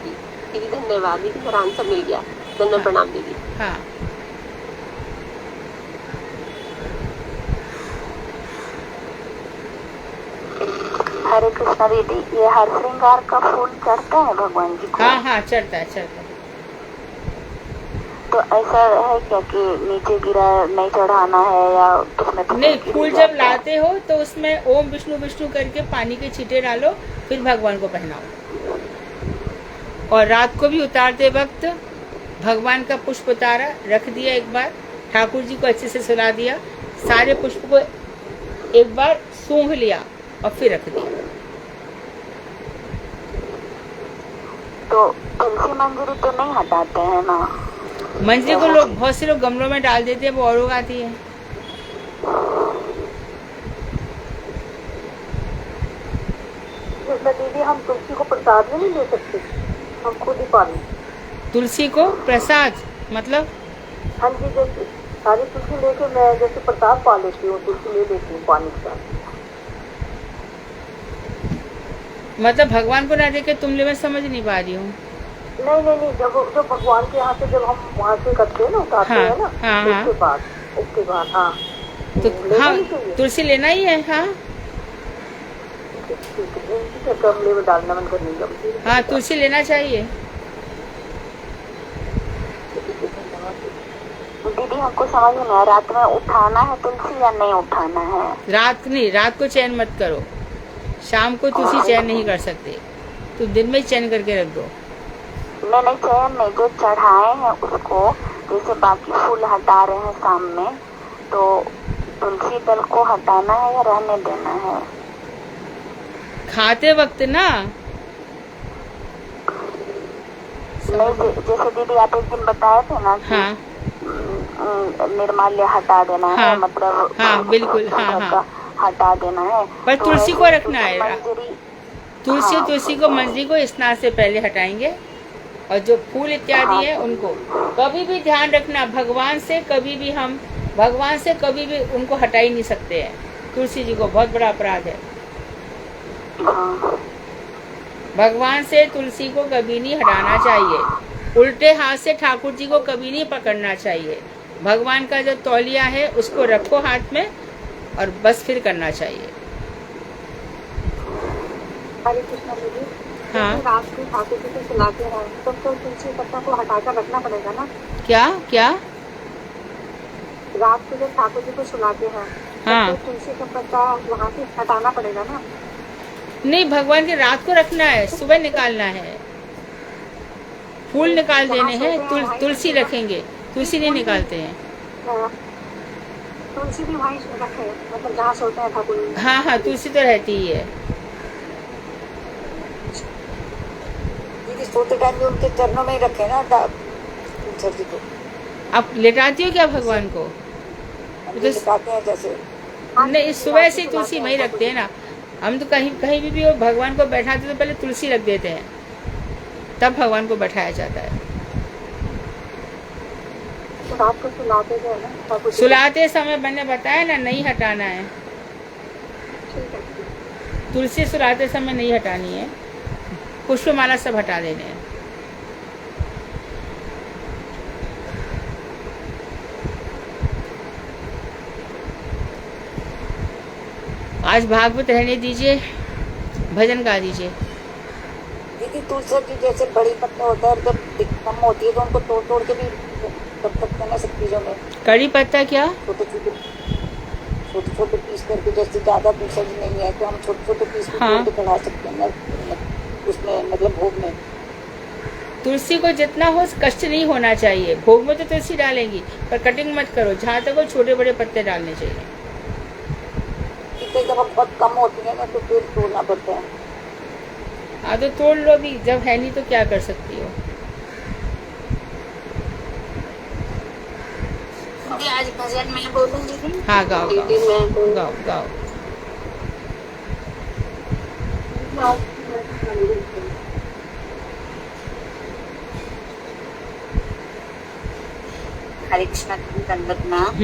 धन्यवाद दीदी, मेरा आंसर मिल गया। धन्यवाद, प्रणाम दीदी। हाँ। हरे कृष्णा दीदी, ये हर श्रृंगार का फूल चढ़ता है भगवान जी को? हाँ हाँ, चढ़ता है चढ़ता है। तो ऐसा है क्या कि नीचे गिरा नहीं चढ़ाना है, या उसमें तो नहीं, गिर फूल जाता जब है? लाते हो तो उसमें ओम विष्णु विष्णु करके पानी के छींटे डालो, फिर भगवान को पहनाओ। और रात को भी उतारते वक्त भगवान का पुष्प उतारा, रख दिया एक बार, ठाकुर जी को अच्छे से सुला दिया, सारे पुष्प को एक बार सूंघ लिया और फिर रख दिया। तो तुलसी मंजरी तो नहीं हटाते हैं ना? मंजरी को लोग, बहुत से लोग गमलों में डाल देते हैं, वो और उगाती है। इसमें दीदी हम तुलसी को प्रसाद में नहीं दे सकते, हम खुद ही पानी। तुलसी को प्रसाद मतलब? हाँ जी, जैसे सारी तुलसी लेके मैं जैसे प्रसाद पा लेती हूँ, तुलसी ले लेती हूँ पानी के साथ। मतलब भगवान को ना देके तुमले में समझ नहीं पा रही हूँ। नहीं, जब भगवान के यहाँ से जब हम वहाँ से करते हैं ना, उतारते हैं ना, हाँ। उसके बाद हाँ, तो लेना हाँ, ही चाहिए। तुलसी लेना ही है। हाँ गमले में डालना मन करनी गमले। हाँ, तुलसी लेना चाहिए। दीदी हमको समझ नहीं आया, रात में उठाना है तुलसी या नहीं उठाना है? रात नहीं, रात को चैन मत करो, शाम को तुलसी चैन नहीं कर सकते, तो दिन में चैन करके रख दो। नहीं, चैन नहीं, जो चढ़ाए हैं उसको, जैसे बाकी फूल हटा रहे हैं शाम में, तो तुलसी दल को हटाना है या रहने देना है? खाते वक्त ना। नहीं, जैसे दीदी आप एक दिन बताए थे ना कि हाँ निर्माल्य हटा देना है, हाँ, मतलब हाँ बिल्कुल, हाँ हटा देना है, पर तो तुलसी को ऐसे रखना है। मंजरी, तुलसी को मंजरी को स्नान से पहले हटाएंगे, और जो फूल इत्यादि है उनको कभी भी ध्यान रखना, भगवान से कभी भी उनको हटा ही नहीं सकते हैं। तुलसी जी को बहुत बड़ा अपराध है। हाँ। भगवान से तुलसी को कभी नहीं हटाना चाहिए, उल्टे हाथ से ठाकुर जी को कभी नहीं पकड़ना चाहिए। भगवान का जो तौलिया है उसको रखो हाथ में और बस फिर करना चाहिए। हरे कृष्णा दीदी, हाँ। रात को ठाकुर जी को सुलाते हैं तो तुलसी पत्ता को हटाकर रखना पड़ेगा ना? क्या? रात को जब ठाकुर जी को सुलाते हैं हाँ। तो तुलसी का पत्ता वहाँ से हटाना पड़ेगा ना? नहीं, भगवान के रात को रखना है, सुबह निकालना है। फूल निकाल देने हैं, तुलसी रखेंगे, तुलसी नहीं निकालते हैं। तुलसी भी वहीं रखे, मतलब जहाँ सोते हैं ठाकुर जी। हाँ, तुलसी तो रहती ही है। दीदी सोते टाइम भी उनके चरणों में ही रखे ना सर जी को। आप लेटाती हो क्या भगवान को? हम भी लिटाते हैं जैसे। नहीं, सुबह से तुलसी वहीं रखते हैं ना। हम तो कहीं कहीं भी हो भगवान को बैठाते तो पहले तुलसी रख देते हैं, तब भगवान को बैठाया जाता है। तो रात को सुलाते जो है ना ठाकुर जी को। सुलाते समय मैंने बताया ना, नहीं हटाना है ठीक है। तुलसी, सुलाते समय नहीं हटानी है, पुष्पमाला सब हटा देने हैं। आज भागवत रहने दीजिए, भजन गा दीजिए। दीदी तुलसी की जैसे बड़ी पत्ता होता है, जब कम होती है तो उनको तोड़ तोड़ के भी कर सकते हैं सब चीजों में। कड़ी पत्ता क्या? छोटे छोटे पीस करके, जैसे ज्यादा तुलसी नहीं है तो हम छोटे छोटे पीस हाँ। करके चढ़ा सकते हैं ना उसमें, मतलब भोग में। तुलसी को जितना हो कष्ट नहीं होना चाहिए। भोग में तो तुलसी डालेंगी पर कटिंग मत करो, जहाँ तक हो छोटे बड़े पत्ते डालने चाहिए। जब बहुत कम होती है ना तो फिर तोड़ना पड़ता है। हाँ तो तोड़ लो भी, जब है नहीं तो क्या कर सकती हो। आज भजन में बोलूंगी। हाँ गाओ दीदी गाओ मैं गाओ गाओ। हरे कृष्णा दंडवत नाम।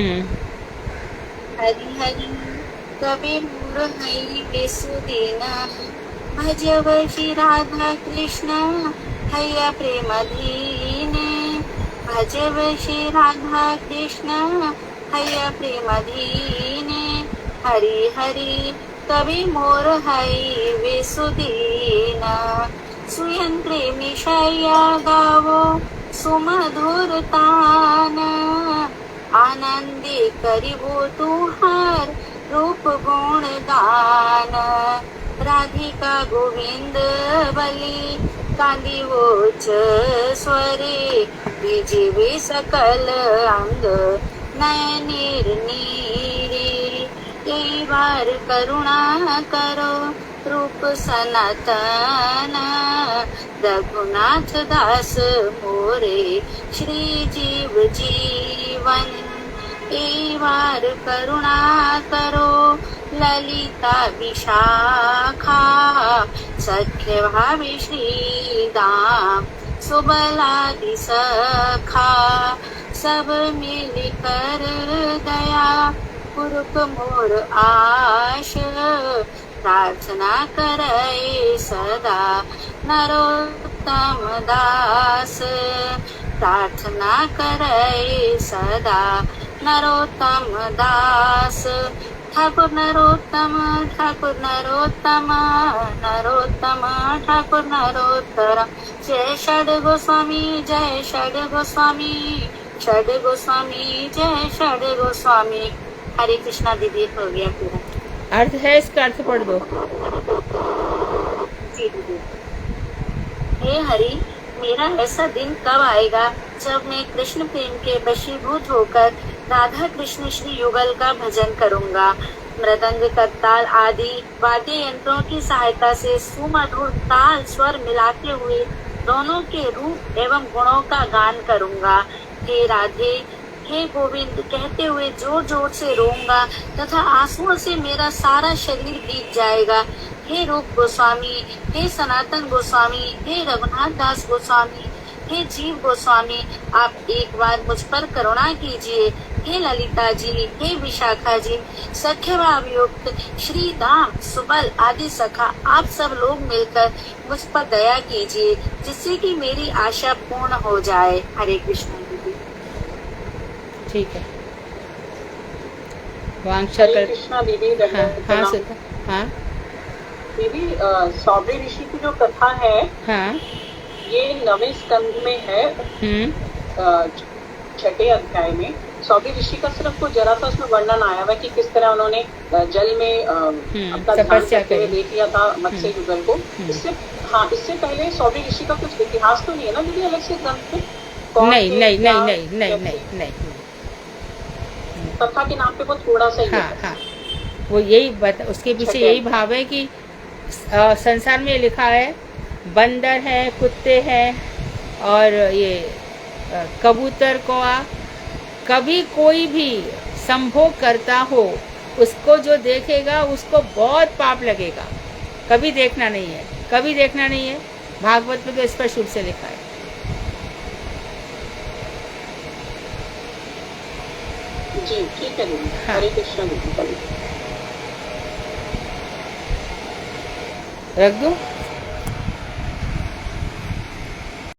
हरि हरि कवि मुरहरि बेसुदीना भजव श्री राधा कृष्ण हैया प्रेम दीने भजव श्री राधा कृष्ण हैया प्रेम दीने हरि हरि कवि मोर हरि बेसुदीना सुयन प्रेमी शैया गावो सुमधुर तान आनंदे करिबो तुहार रूप गुण गान राधिका गोविंद बलि कांदिवोच स्वरे विजीवे सकल अंग नयनीर नीरे एक बार करुणा करो रूप सनातन रघुनाथ दास मोरे श्री जीव जीवन एक बार करुणा करो ललिता विशाखा सख्य भावी श्री दाम सुबलादि सखा सब मिल कर दया पुरुष मोर आश प्रार्थना करे सदा नरोत्तम दास प्रार्थना करे सदा नरोत्तम दास ठाकुर नरोत्तम ठाकुर नरोत्तम नरोत्तम ठाकुर नरोत्तम जय षड गोस्वामी जय षड गोस्वामी षड गोस्वामी जय षड गोस्वामी। हरे कृष्णा दीदी हो गया पूरा। अर्थ है इसका, अर्थ पढ़ दो। जी दीदी। हे हरि, मेरा ऐसा दिन कब आएगा जब मैं कृष्ण प्रेम के वशीभूत होकर राधा कृष्ण श्री युगल का भजन करूंगा। मृदंग करताल आदि वाद्य यंत्रों की सहायता से सुमधुर ताल स्वर मिलाते हुए दोनों के रूप एवं गुणों का गान करूंगा। हे राधे, हे गोविंद कहते हुए जोर जोर से रोऊंगा तथा आंसुओं से मेरा सारा शरीर भीग जाएगा। हे रूप गोस्वामी, हे सनातन गोस्वामी, हे रघुनाथ दास गोस्वामी, हे जीव गोस्वामी, आप एक बार मुझ पर करुणा कीजिए। हे ललिता जी, हे विशाखा जी, सख्य भाव युक्त श्री दाम सुबल आदि सखा, आप सब लोग मिलकर मुझ पर दया कीजिए जिससे कि मेरी आशा पूर्ण हो जाए। हरे कृष्ण दीदी। ठीक है। वांछा हरे कर। कृष्णा दीदी। हाँ हाँ सुधा। हाँ दीदी सौबे ऋषि की जो कथा है हाँ। ये 9वें स्कंद में है, छठे अध्याय में। सौबे ऋषि का सिर्फ को जरा सा उसमें वर्णन आया हुआ कि किस तरह उन्होंने जल में अपना ध्यान करते हुए देख लिया था मत्स्य युगल को। इससे पहले सौबे ऋषि का कुछ इतिहास तो नहीं है ना दीदी अलग से ग्रंथ में? नहीं नहीं नहीं नहीं नहीं नहीं नहीं। कथा के नाम पे वो थोड़ा सा ही हाँ है। हाँ, वो यही उसके पीछे यही भाव है कि संसार में लिखा है बंदर है, कुत्ते हैं और ये कबूतर, कौआ कभी कोई भी संभोग करता हो, उसको जो देखेगा उसको बहुत पाप लगेगा। कभी देखना नहीं है, कभी देखना नहीं है। भागवत में तो स्पष्ट रूप से लिखा है। जी ठीक है दीदी। हाँ। हरे कृष्णा दीदी। रख दूं?